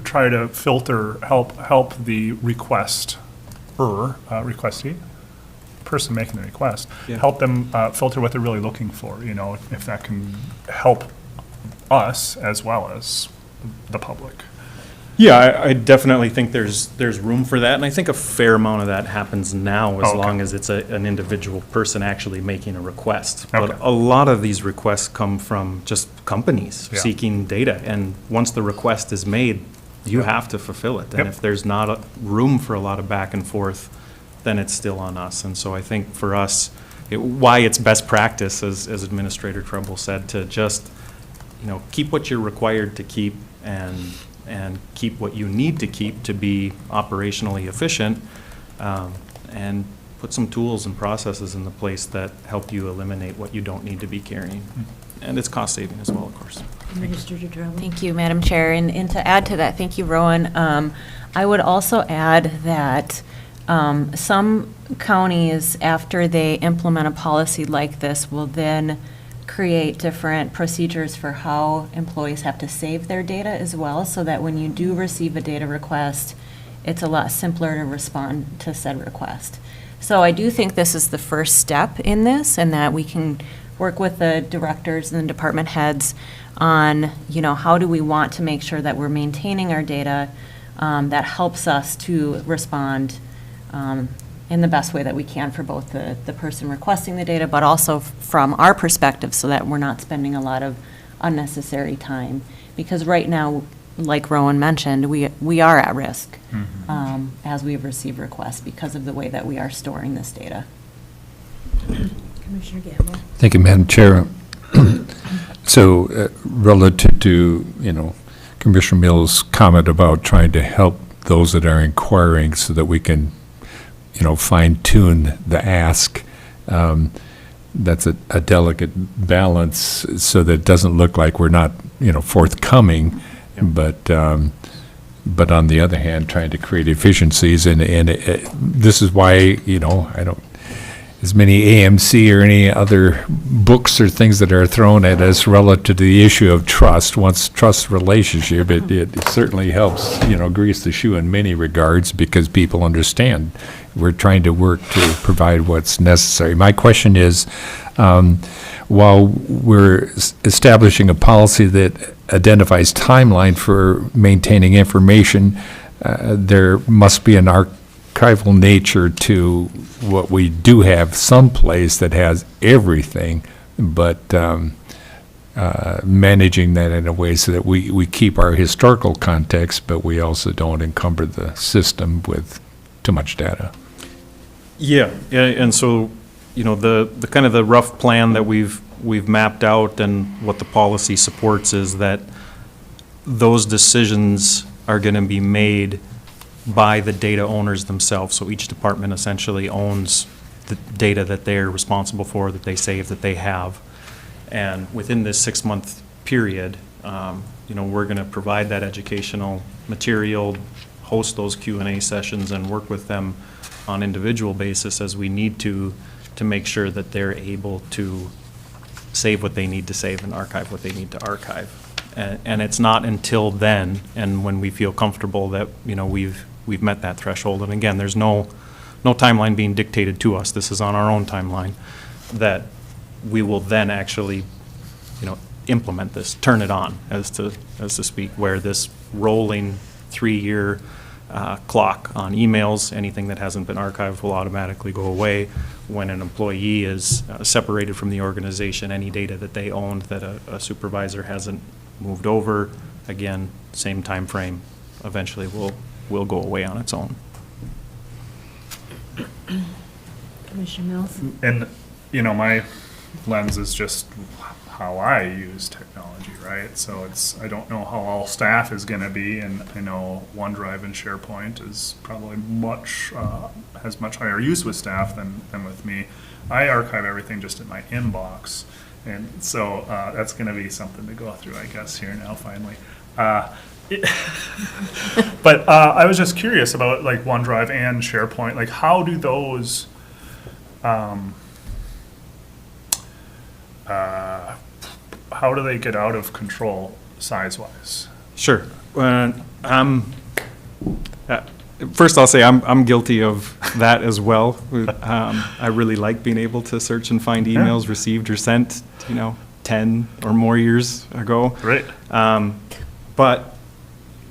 S2: try to filter, help the requestee, person making the request,
S17: Yeah.
S2: help them filter what they're really looking for, you know, if that can help us as well as the public.
S17: Yeah, I definitely think there's room for that, and I think a fair amount of that happens now, as
S2: Okay.
S17: long as it's an individual person actually making a request.
S2: Okay.
S17: But a lot of these requests come from just companies
S2: Yeah.
S17: seeking data, and once the request is made, you have to fulfill it. And
S2: Yep.
S17: if there's not room for a lot of back and forth, then it's still on us. And so I think for us, why it's best practice, as Administrator Trumbull said, to just, you know, keep what you're required to keep and keep what you need to keep to be operationally efficient, and put some tools and processes in the place that help you eliminate what you don't need to be carrying. And it's cost saving as well, of course.
S1: Administrator Trumbull?
S8: Thank you, Madam Chair. And to add to that, thank you, Rowan. I would also add that some counties, after they implement a policy like this, will then create different procedures for how employees have to save their data as well, so that when you do receive a data request, it's a lot simpler to respond to said request. So I do think this is the first step in this, and that we can work with the directors and the department heads on, you know, how do we want to make sure that we're maintaining our data that helps us to respond in the best way that we can for both the person requesting the data, but also from our perspective, so that we're not spending a lot of unnecessary time. Because right now, like Rowan mentioned, we are at risk as we receive requests because of the way that we are storing this data.
S1: Commissioner Gamble?
S5: Thank you, Madam Chair. So relative to, you know, Commissioner Mills' comment about trying to help those that are inquiring so that we can, you know, fine-tune the ask, that's a delicate balance so that it doesn't look like we're not, you know, forthcoming, but on the other hand, trying to create efficiencies. And this is why, you know, I don't, as many AMC or any other books or things that are thrown at us relative to the issue of trust. Once trust relationship, it certainly helps, you know, grease the shoe in many regards, because people understand we're trying to work to provide what's necessary. My question is, while we're establishing a policy that identifies timeline for maintaining information, there must be an archival nature to what we do have someplace that has everything, but managing that in a way so that we keep our historical context, but we also don't encumber the system with too much data.
S17: Yeah, and so, you know, the kind of the rough plan that we've mapped out and what the policy supports is that those decisions are going to be made by the data owners themselves. So each department essentially owns the data that they're responsible for, that they save, that they have. And within this 6-month period, you know, we're going to provide that educational material, host those Q&A sessions, and work with them on individual basis as we need to make sure that they're able to save what they need to save and archive what they need to archive. And it's not until then, and when we feel comfortable that, we've met that threshold. And again, there's no timeline being dictated to us. This is on our own timeline, that we will then actually, implement this, turn it on, as to speak, where this rolling 3-year clock on emails, anything that hasn't been archived will automatically go away. When an employee is separated from the organization, any data that they owned that a supervisor hasn't moved over, again, same time frame, eventually will go away on its own.
S1: Commissioner Mills?
S2: And, my lens is just how I use technology, right? So I don't know how all staff is gonna be, and I know OneDrive and SharePoint is probably has much higher use with staff than with me. I archive everything just in my inbox, and so that's gonna be something to go through, I guess, here now, finally. But I was just curious about like OneDrive and SharePoint, like how do those how do they get out of control size-wise?
S17: Sure. First, I'll say I'm guilty of that as well. I really like being able to search and find emails received or sent, 10 or more years ago.
S2: Right.
S17: But,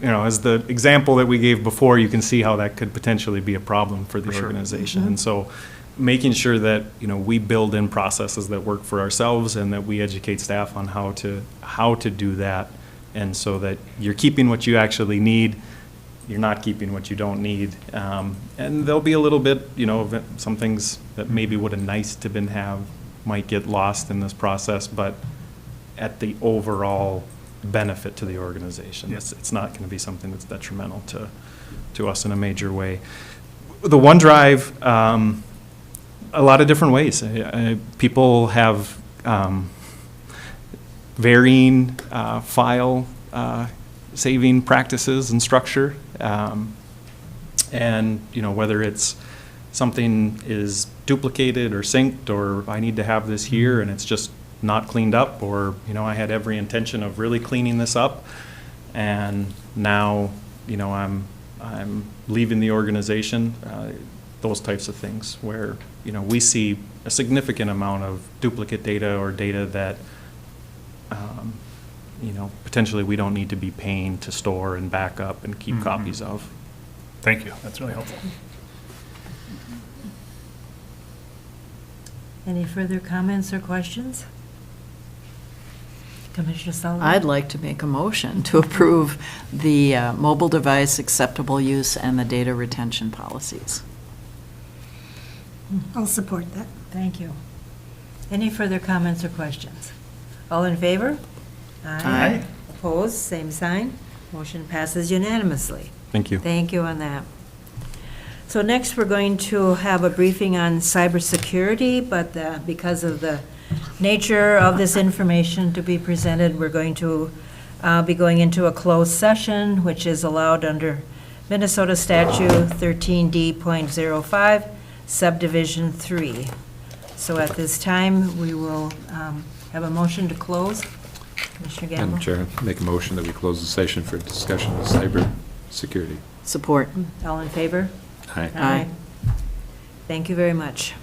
S17: as the example that we gave before, you can see how that could potentially be a problem for the organization. And so making sure that, we build in processes that work for ourselves and that we educate staff on how to do that. And so that you're keeping what you actually need, you're not keeping what you don't need. And there'll be a little bit, some things that maybe would have nice to have might get lost in this process, but at the overall benefit to the organization, it's not going to be something that's detrimental to us in a major way. The OneDrive, a lot of different ways. People have varying file saving practices and structure. And, whether it's something is duplicated or synced, or I need to have this here and it's just not cleaned up, or, I had every intention of really cleaning this up, and now, I'm leaving the organization, those types of things where, we see a significant amount of duplicate data or data that, potentially we don't need to be paying to store and back up and keep copies of.
S2: Thank you. That's really helpful.
S1: Any further comments or questions? Commissioner Sullivan?
S3: I'd like to make a motion to approve the mobile device acceptable use and the data retention policies.
S11: I'll support that.
S1: Thank you. Any further comments or questions? All in favor?
S3: Aye.
S1: Opposed, same sign. Motion passes unanimously.
S17: Thank you.
S1: Thank you on that. So next, we're going to have a briefing on cybersecurity, but because of the nature of this information to be presented, we're going to be going into a closed session, which is allowed under Minnesota Statute 13D.05, Subdivision 3. So at this time, we will have a motion to close. Commissioner Gamble?
S5: Madam Chair, make a motion that we close the session for discussion of cybersecurity.
S3: Support.
S1: All in favor?
S5: Aye.
S3: Aye.
S1: Thank you very much.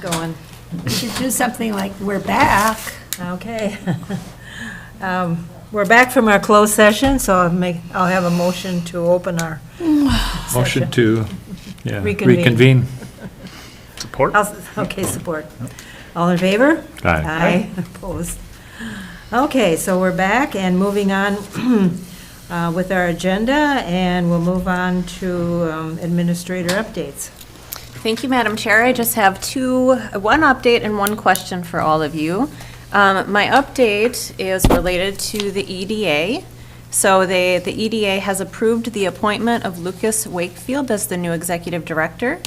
S1: going?
S11: We should do something like, we're back.
S1: Okay. We're back from our closed session, so I'll have a motion to open our
S5: Motion
S1: session.
S5: to,
S1: Reconvene.
S5: reconvene.
S2: Support?
S1: Okay, support. All in favor?
S5: Aye.
S1: Opposed? Okay, so we're back and moving on with our agenda, and we'll move on to administrator updates.
S8: Thank you, Madam Chair. I just have one update and one question for all of you. My update is related to the EDA. So the EDA has approved the appointment of Lucas Wakefield as the new executive director.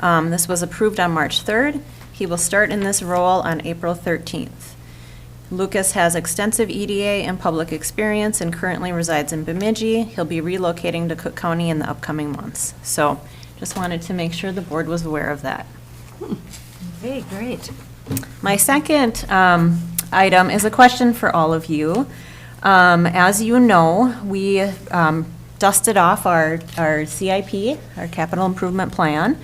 S8: This was approved on March 3rd. He will start in this role on April 13th. Lucas has extensive EDA and public experience and currently resides in Bemidji. He'll be relocating to Cook County in the upcoming months. So just wanted to make sure the board was aware of that.
S1: Okay, great.
S8: My second item is a question for all of you. As you know, we dusted off our CIP, our capital improvement plan,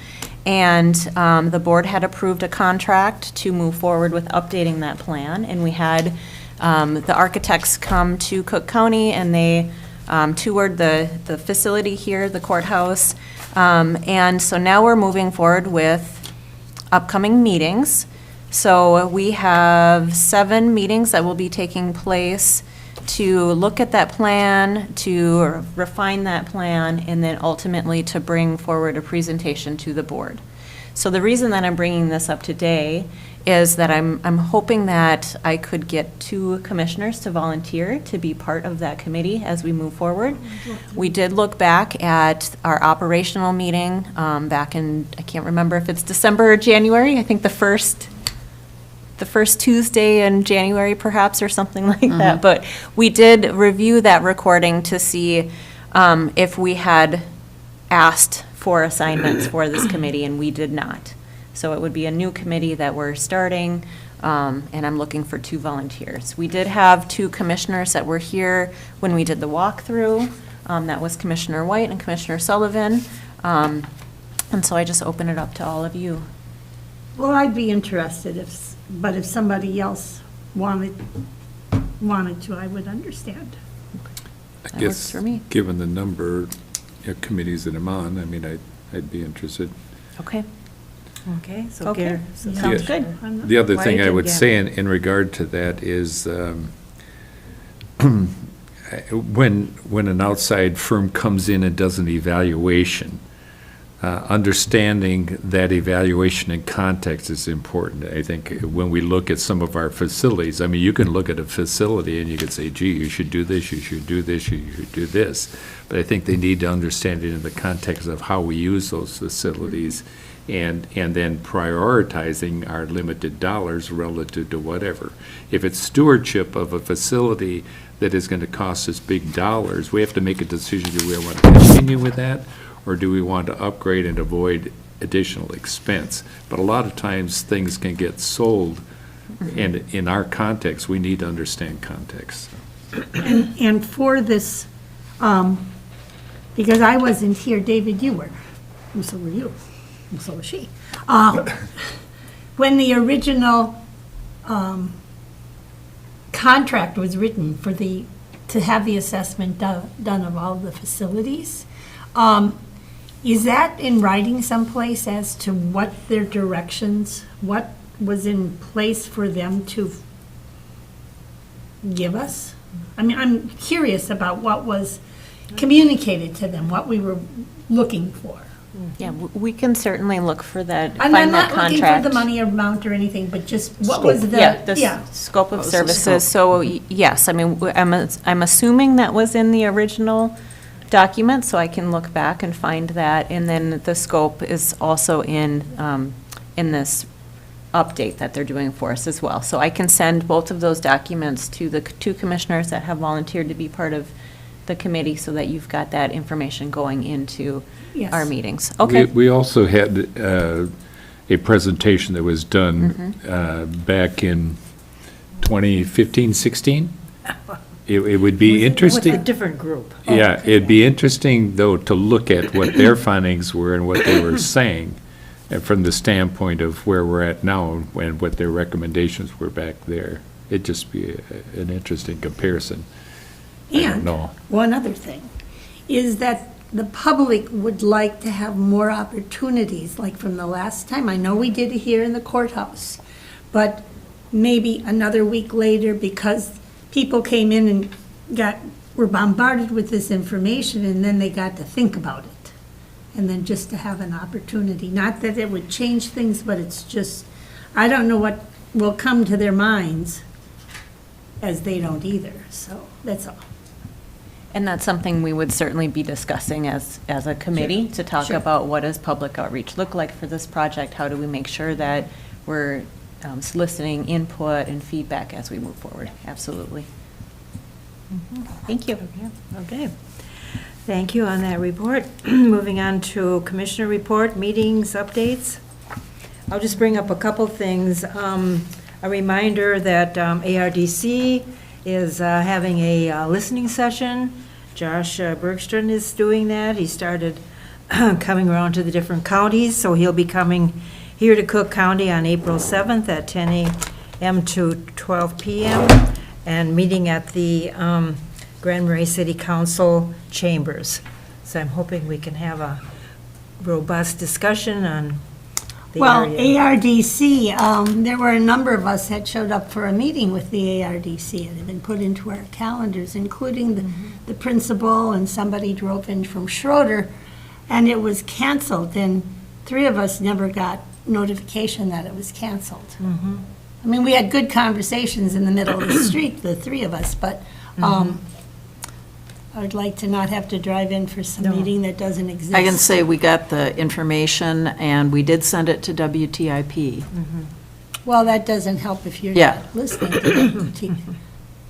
S8: and the board had approved a contract to move forward with updating that plan. And we had the architects come to Cook County, and they toured the facility here, the courthouse. And so now we're moving forward with upcoming meetings. So we have 7 meetings that will be taking place to look at that plan, to refine that plan, and then ultimately to bring forward a presentation to the board. So the reason that I'm bringing this up today is that I'm hoping that I could get 2 commissioners to volunteer to be part of that committee as we move forward. We did look back at our operational meeting back in, I can't remember if it's December or January, I think the first Tuesday in January perhaps, or something like that. But we did review that recording to see if we had asked for assignments for this committee, and we did not. So it would be a new committee that we're starting, and I'm looking for 2 volunteers. We did have 2 commissioners that were here when we did the walkthrough. That was Commissioner White and Commissioner Sullivan. And so I just open it up to all of you.
S11: Well, I'd be interested but if somebody else wanted to, I would understand.
S5: I
S8: That works for me.
S5: given the number of committees that I'm on, I mean, I'd be interested.
S8: Okay.
S1: Okay, so
S8: Okay.
S1: Gary.
S8: Sounds good.
S5: The other
S1: Why
S5: thing I
S1: did
S5: would
S1: Gavin?
S5: say in regard to that is, when an outside firm comes in and does an evaluation, understanding that evaluation in context is important. I think when we look at some of our facilities, I mean, you can look at a facility and you could say, gee, you should do this, you should do this, you should do this. But I think they need to understand it in the context of how we use those facilities, and then prioritizing our limited dollars relative to whatever. If it's stewardship of a facility that is going to cost us big dollars, we have to make a decision, do we want to continue with that, or do we want to upgrade and avoid additional expense? But a lot of times, things can get sold, and in our context, we need to understand context.
S11: And for this, because I wasn't here, David, you were, and so were you, and so was she. When the original contract was written to have the assessment done of all the facilities, is that in writing someplace as to what their directions, what was in place for them to give us? I mean, I'm curious about what was communicated to them, what we were looking for.
S8: Yeah, we can certainly look for that,
S11: I'm
S8: find
S11: not
S8: that
S11: looking for
S8: contract.
S11: the money amount or anything, but just what was the,
S8: Yeah, the
S11: yeah.
S8: scope of
S1: What was the
S8: services.
S1: scope?
S8: So, yes, I mean, I'm assuming that was in the original document, so I can look back and find that. And then the scope is also in this update that they're doing for us as well. So I can send both of those documents to the 2 commissioners that have volunteered to be part of the committee, so that you've got that information going into
S11: Yes.
S8: our meetings. Okay.
S5: We also had a presentation that was done back in 2015, 16. It would be interesting.
S1: With a different group.
S5: Yeah, it'd be interesting, though, to look at what their findings were and what they were saying, And from the standpoint of where we're at now and what their recommendations were back there, it'd just be an interesting comparison. I don't
S11: And
S5: know.
S11: one other thing is that the public would like to have more opportunities, like from the last time. I know we did it here in the courthouse, but maybe another week later, because people came in and were bombarded with this information, and then they got to think about it. And then just to have an opportunity, not that it would change things, but it's just, I don't know what will come to their minds, as they don't either, so that's all.
S8: And that's something we would certainly be discussing as a committee, to talk
S11: Sure.
S8: about what does public outreach look like for this project? How do we make sure that we're soliciting input and feedback as we move forward? Absolutely. Thank you.
S1: Okay. Thank you on that report. Moving on to Commissioner report, meetings, updates. I'll just bring up a couple things. A reminder that ARDC is having a listening session. Josh Bergstrom is doing that. He started coming around to the different counties, so he'll be coming here to Cook County on April 7th at 10 a.m. to 12 p.m. and meeting at the Grand Marais City Council chambers. So I'm hoping we can have a robust discussion on the
S11: Well,
S1: area.
S11: ARDC, there were a number of us that showed up for a meeting with the ARDC. It had been put into our calendars, including the principal, and somebody drove in from Schroeder, and it was canceled, and 3 of us never got notification that it was canceled. I mean, we had good conversations in the middle of the street, the 3 of us, but I would like to not have to drive in for some meeting that doesn't exist.
S3: I can say we got the information, and we did send it to WTIP.
S11: Well, that doesn't help if you're
S3: Yeah.
S11: not listening to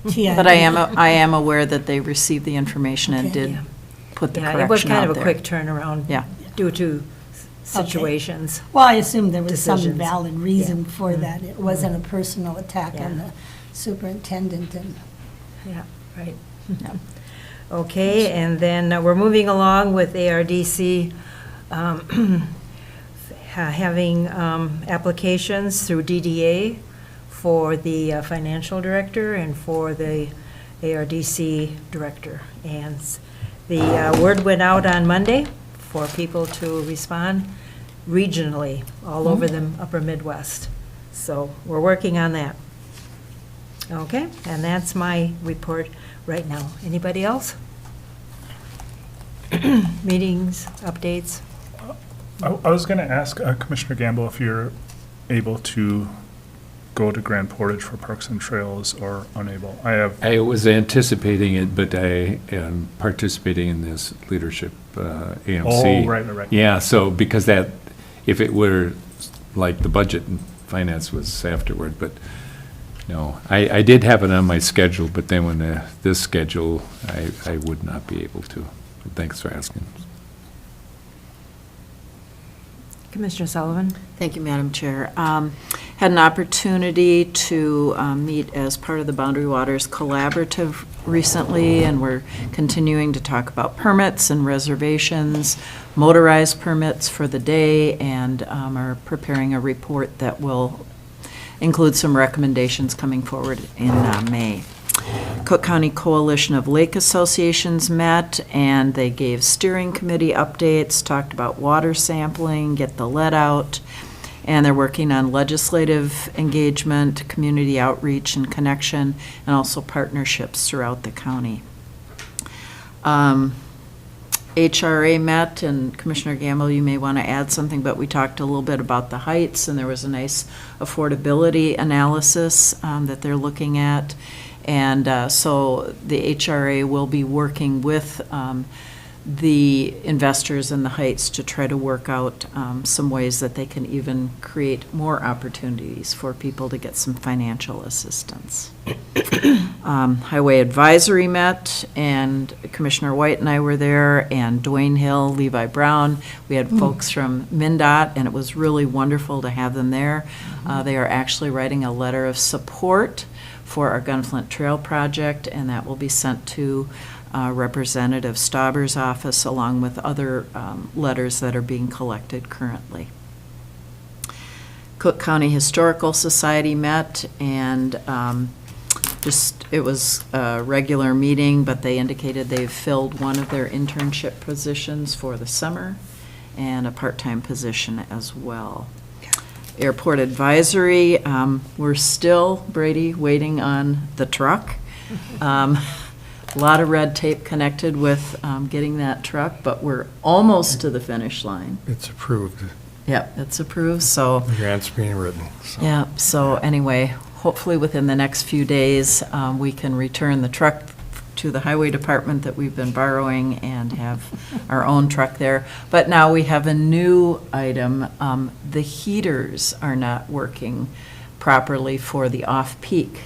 S11: TIP.
S3: But I am aware that they received the information and
S11: Okay.
S3: did put the
S1: Yeah,
S3: correction out there.
S1: it was kind of a quick turnaround.
S3: Yeah.
S1: Due to situations.
S11: Well, I assume there was some
S1: Decisions.
S11: valid reason
S1: Yeah.
S11: for that. It wasn't a personal attack on
S1: Yeah.
S11: the superintendent and.
S1: Yeah, right. Okay, and then we're moving along with ARDC having applications through DDA for the financial director and for the ARDC director. And the word went out on Monday for people to respond regionally, all over the upper Midwest. So we're working on that. Okay, and that's my report right now. Anybody else? Meetings, updates?
S2: I was going to ask Commissioner Gamble if you're able to go to Grand Portage for Parks and Trails or unable.
S5: I was anticipating it, but I am participating in this leadership AMC.
S2: Oh, right.
S5: Yeah, so because that, if it were like the budget and finance was afterward, but no, I did have it on my schedule, but then when this schedule, I would not be able to. But thanks for asking.
S1: Commissioner Sullivan?
S3: Thank you, Madam Chair. Had an opportunity to meet as part of the Boundary Waters Collaborative recently, and we're continuing to talk about permits and reservations, motorized permits for the day, and are preparing a report that will include some recommendations coming forward in May. Cook County Coalition of Lake Associations met, and they gave steering committee updates, talked about water sampling, get the lead out, and they're working on legislative engagement, community outreach and connection, and also partnerships throughout the county. HRA met, and Commissioner Gamble, you may want to add something, but we talked a little bit about the heights, and there was a nice affordability analysis that they're looking at. And so the HRA will be working with the investors in the Heights to try to work out some ways that they can even create more opportunities for people to get some financial assistance. Highway Advisory met, and Commissioner White and I were there, and Dwayne Hill, Levi Brown. We had folks from MnDOT, and it was really wonderful to have them there. They are actually writing a letter of support for our Gunflint Trail project, and that will be sent to Representative Stauber's office, along with other letters that are being collected currently. Cook County Historical Society met, and it was a regular meeting, but they indicated they've filled one of their internship positions for the summer and a part-time position as well. Airport Advisory, we're still, Brady, waiting on the truck. A lot of red tape connected with getting that truck, but we're almost to the finish line.
S6: It's approved.
S3: Yep, it's approved, so.
S6: The grant's being written. So.
S3: Yeah, so anyway, hopefully within the next few days, we can return the truck to the highway department that we've been borrowing and have our own truck there. But now we have a new item. The heaters are not working properly for the off-peak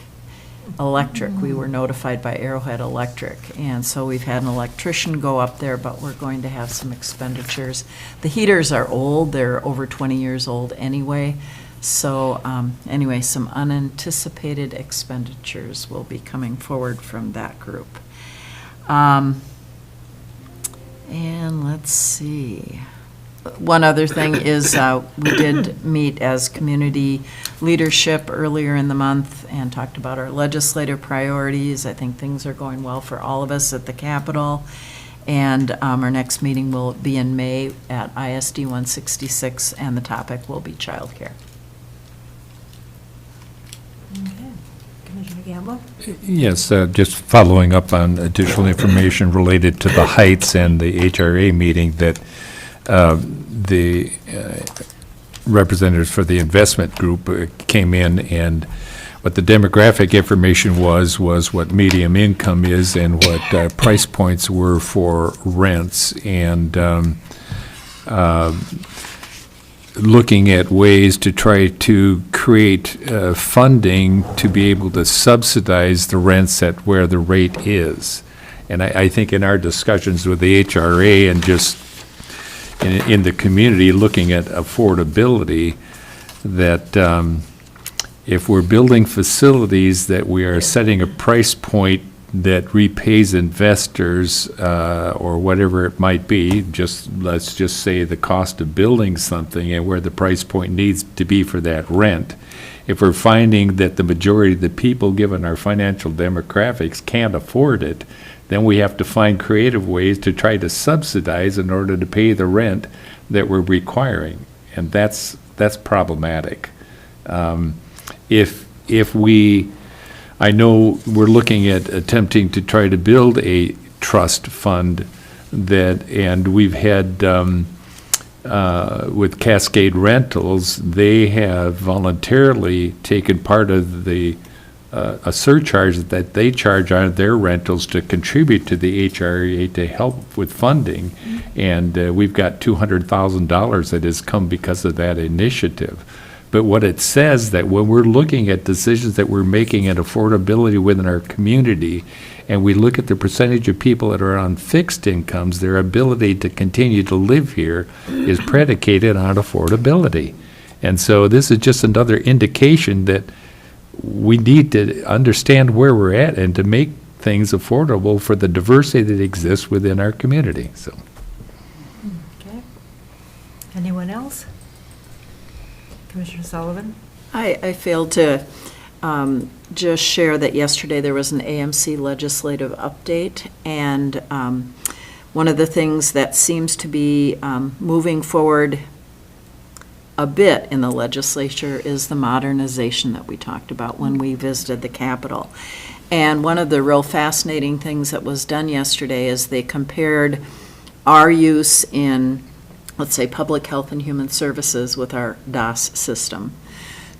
S3: electric. We were notified by Arrowhead Electric, and so we've had an electrician go up there, but we're going to have some expenditures. The heaters are old. They're over 20 years old anyway. So anyway, some unanticipated expenditures will be coming forward from that group. And let's see. One other thing is we did meet as community leadership earlier in the month and talked about our legislative priorities. I think things are going well for all of us at the Capitol. And our next meeting will be in May at ISD 166, and the topic will be childcare.
S1: Okay. Commissioner Gamble?
S5: Yes, just following up on additional information related to the Heights and the HRA meeting, that the representatives for the investment group came in, and what the demographic information was what medium income is and what price points were for rents, and looking at ways to try to create funding to be able to subsidize the rents at where the rate is. And I think in our discussions with the HRA and just in the community looking at affordability, that if we're building facilities, that we are setting a price point that repays investors or whatever it might be, let's just say the cost of building something and where the price point needs to be for that rent. If we're finding that the majority of the people, given our financial demographics, can't afford it, then we have to find creative ways to try to subsidize in order to pay the rent that we're requiring, and that's problematic. I know we're looking at attempting to try to build a trust fund and we've had with Cascade Rentals, they have voluntarily taken part of a surcharge that they charge on their rentals to contribute to the HRA to help with funding, and we've got $200,000 that has come because of that initiative. But what it says that when we're looking at decisions that we're making at affordability within our community, and we look at the percentage of people that are on fixed incomes, their ability to continue to live here is predicated on affordability. And so this is just another indication that we need to understand where we're at and to make things affordable for the diversity that exists within our community. So,
S1: Okay. Anyone else? Commissioner Sullivan?
S3: I failed to just share that yesterday there was an AMC legislative update, and one of the things that seems to be moving forward a bit in the legislature is the modernization that we talked about when we visited the Capitol. And one of the real fascinating things that was done yesterday is they compared our use in, let's say, public health and human services with our DOS system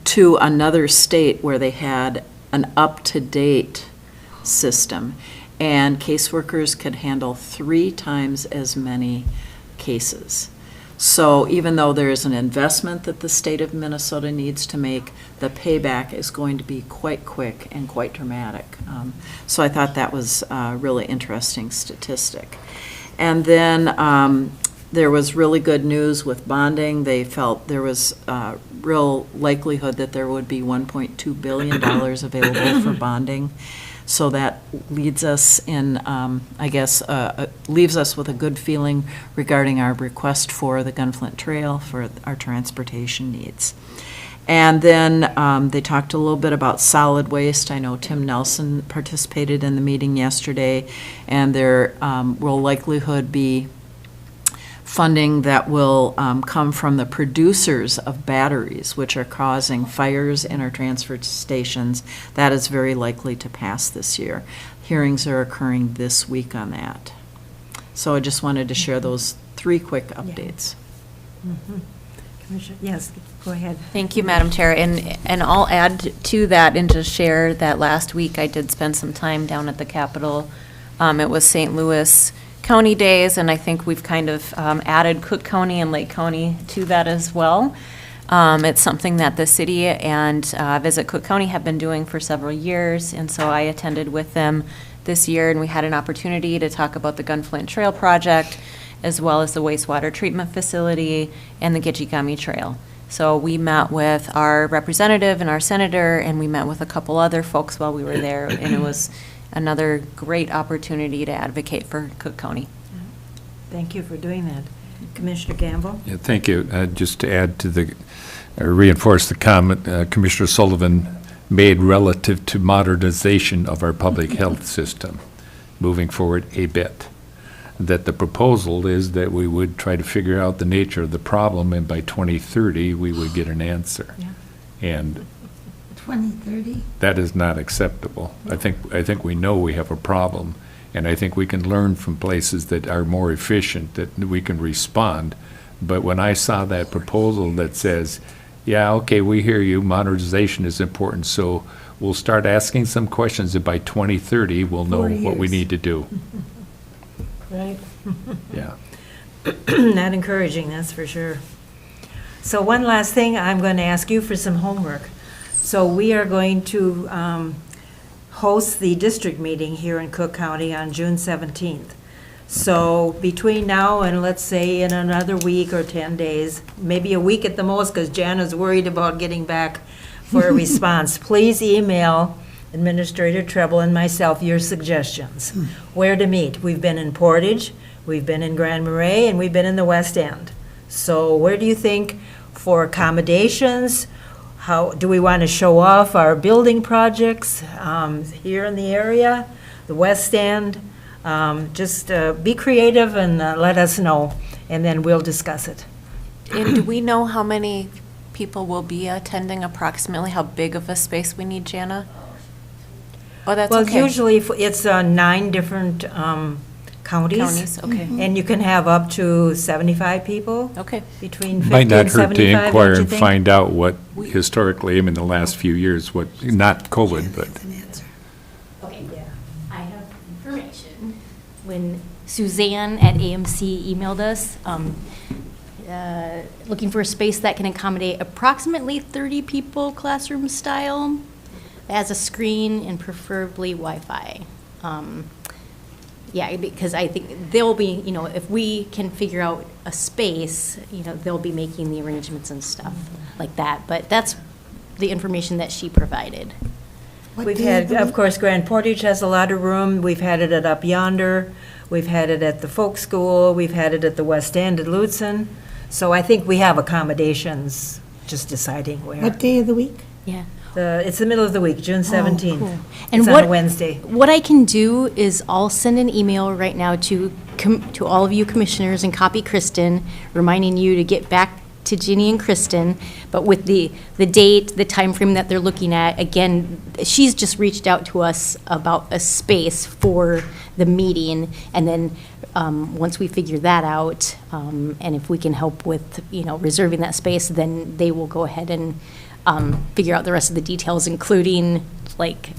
S3: to another state where they had an up-to-date system. And caseworkers could handle 3 times as many cases. So even though there is an investment that the state of Minnesota needs to make, the payback is going to be quite quick and quite dramatic. So I thought that was a really interesting statistic. And then there was really good news with bonding. They felt there was a real likelihood that there would be $1.2 billion available for bonding. So that leads us in, leaves us with a good feeling regarding our request for the Gunflint Trail for our transportation needs. And then they talked a little bit about solid waste. I know Tim Nelson participated in the meeting yesterday, and there will likelihood be funding that will come from the producers of batteries, which are causing fires in our transfer stations. That is very likely to pass this year. Hearings are occurring this week on that. So I just wanted to share those 3 quick updates.
S1: Commissioner, yes, go ahead.
S8: Thank you, Madam Chair. And I'll add to that and just share that last week I did spend some time down at the Capitol. It was St. Louis County Days, and I think we've kind of added Cook County and Lake County to that as well. It's something that the city and Visit Cook County have been doing for several years, and so I attended with them this year, and we had an opportunity to talk about the Gunflint Trail project, as well as the wastewater treatment facility and the Gitchigami Trail. So we met with our representative and our senator, and we met with a couple other folks while we were there, and it was another great opportunity to advocate for Cook County.
S1: Thank you for doing that. Commissioner Gamble?
S5: Yeah, thank you. Just to add to the, reinforce the comment Commissioner Sullivan made relative to modernization of our public health system, moving forward a bit. That the proposal is that we would try to figure out the nature of the problem, and by 2030, we would get an answer.
S1: Yeah.
S5: And
S11: 2030?
S5: that is not acceptable. I think we know we have a problem, and I think we can learn from places that are more efficient, that we can respond. But when I saw that proposal that says, yeah, okay, we hear you, modernization is important, so we'll start asking some questions, and by 2030, we'll know
S1: 4
S5: what we
S1: years.
S5: need to do.
S1: Right.
S5: Yeah.
S1: Not encouraging, that's for sure. So one last thing, I'm going to ask you for some homework. So we are going to host the district meeting here in Cook County on June 17th. So between now and, let's say, in another week or 10 days, maybe a week at the most, because Jan is worried about getting back for a response, please email Administrator Treble and myself your suggestions. Where to meet. We've been in Portage, we've been in Grand Marais, and we've been in the West End. So where do you think for accommodations? How do we want to show off our building projects here in the area, the West End? Just be creative and let us know, and then we'll discuss it.
S8: And do we know how many people will be attending approximately? How big of a space we need, Jana? Oh, that's
S1: Well,
S8: okay.
S1: usually it's 9 different counties.
S8: Counties, okay.
S1: And you can have up to 75 people.
S8: Okay.
S1: Between 50
S5: Might not
S1: and
S5: hurt
S1: 75,
S5: to
S1: don't
S5: inquire
S1: you
S5: and
S1: think?
S5: find out what historically, in the last few years, what, not COVID, but
S18: Okay, I have information. When Suzanne at AMC emailed us, looking for a space that can accommodate approximately 30 people, classroom style, that has a screen and preferably Wi-Fi. Yeah, because I think they'll be, if we can figure out a space, they'll be making the arrangements and stuff like that. But that's the information that she provided.
S1: We've had, of course, Grand Portage has a lot of room. We've had it at Up Yonder. We've had it at the Folk School. We've had it at the West End at Lutzen. So I think we have accommodations, just deciding where.
S11: What day of the week?
S18: Yeah.
S1: It's the middle of the week, June 17th.
S18: Cool.
S1: It's on a Wednesday.
S18: What I can do is I'll send an email right now to all of you commissioners and copy Kristen, reminding you to get back to Ginny and Kristen, but with the date, the time frame that they're looking at. Again, she's just reached out to us about a space for the meeting, and then once we figure that out, and if we can help with, reserving that space, then they will go ahead and figure out the rest of the details, including like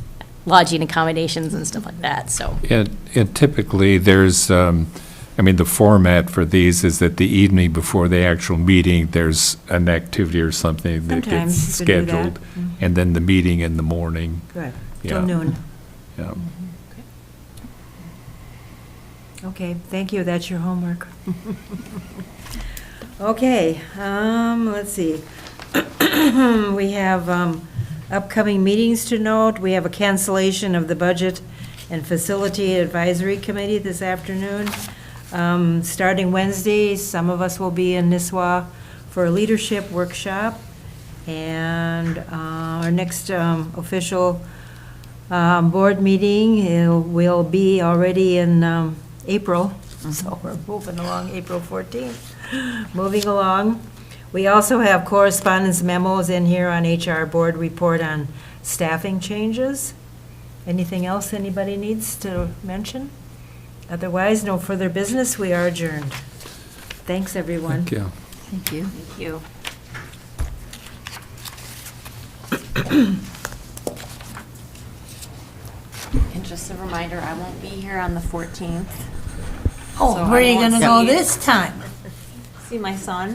S18: lodging accommodations and stuff like that, so.
S5: And typically, there's, the format for these is that the evening before the actual meeting, there's an activity or something that gets
S1: Sometimes you could do that.
S5: scheduled, and then the meeting in the morning.
S1: Good,
S5: Yeah.
S1: till noon.
S5: Yeah.
S1: Okay, thank you, that's your homework. Okay, let's see. We have upcoming meetings to note. We have a cancellation of the Budget and Facility Advisory Committee this afternoon. Starting Wednesday, some of us will be in Nisswa for a leadership workshop. And our next official board meeting will be already in April, so we're moving along, April 14th. Moving along. We also have correspondence memos in here on HR board report on staffing changes. Anything else anybody needs to mention? Otherwise, no further business, we are adjourned. Thanks, everyone.
S5: Thank you.
S3: Thank you.
S8: Thank you. And just a reminder, I won't be here on the 14th.
S1: Oh,
S8: So
S1: where are
S8: I
S1: you
S8: won't
S1: gonna go
S8: see-
S1: this time?
S8: See my son.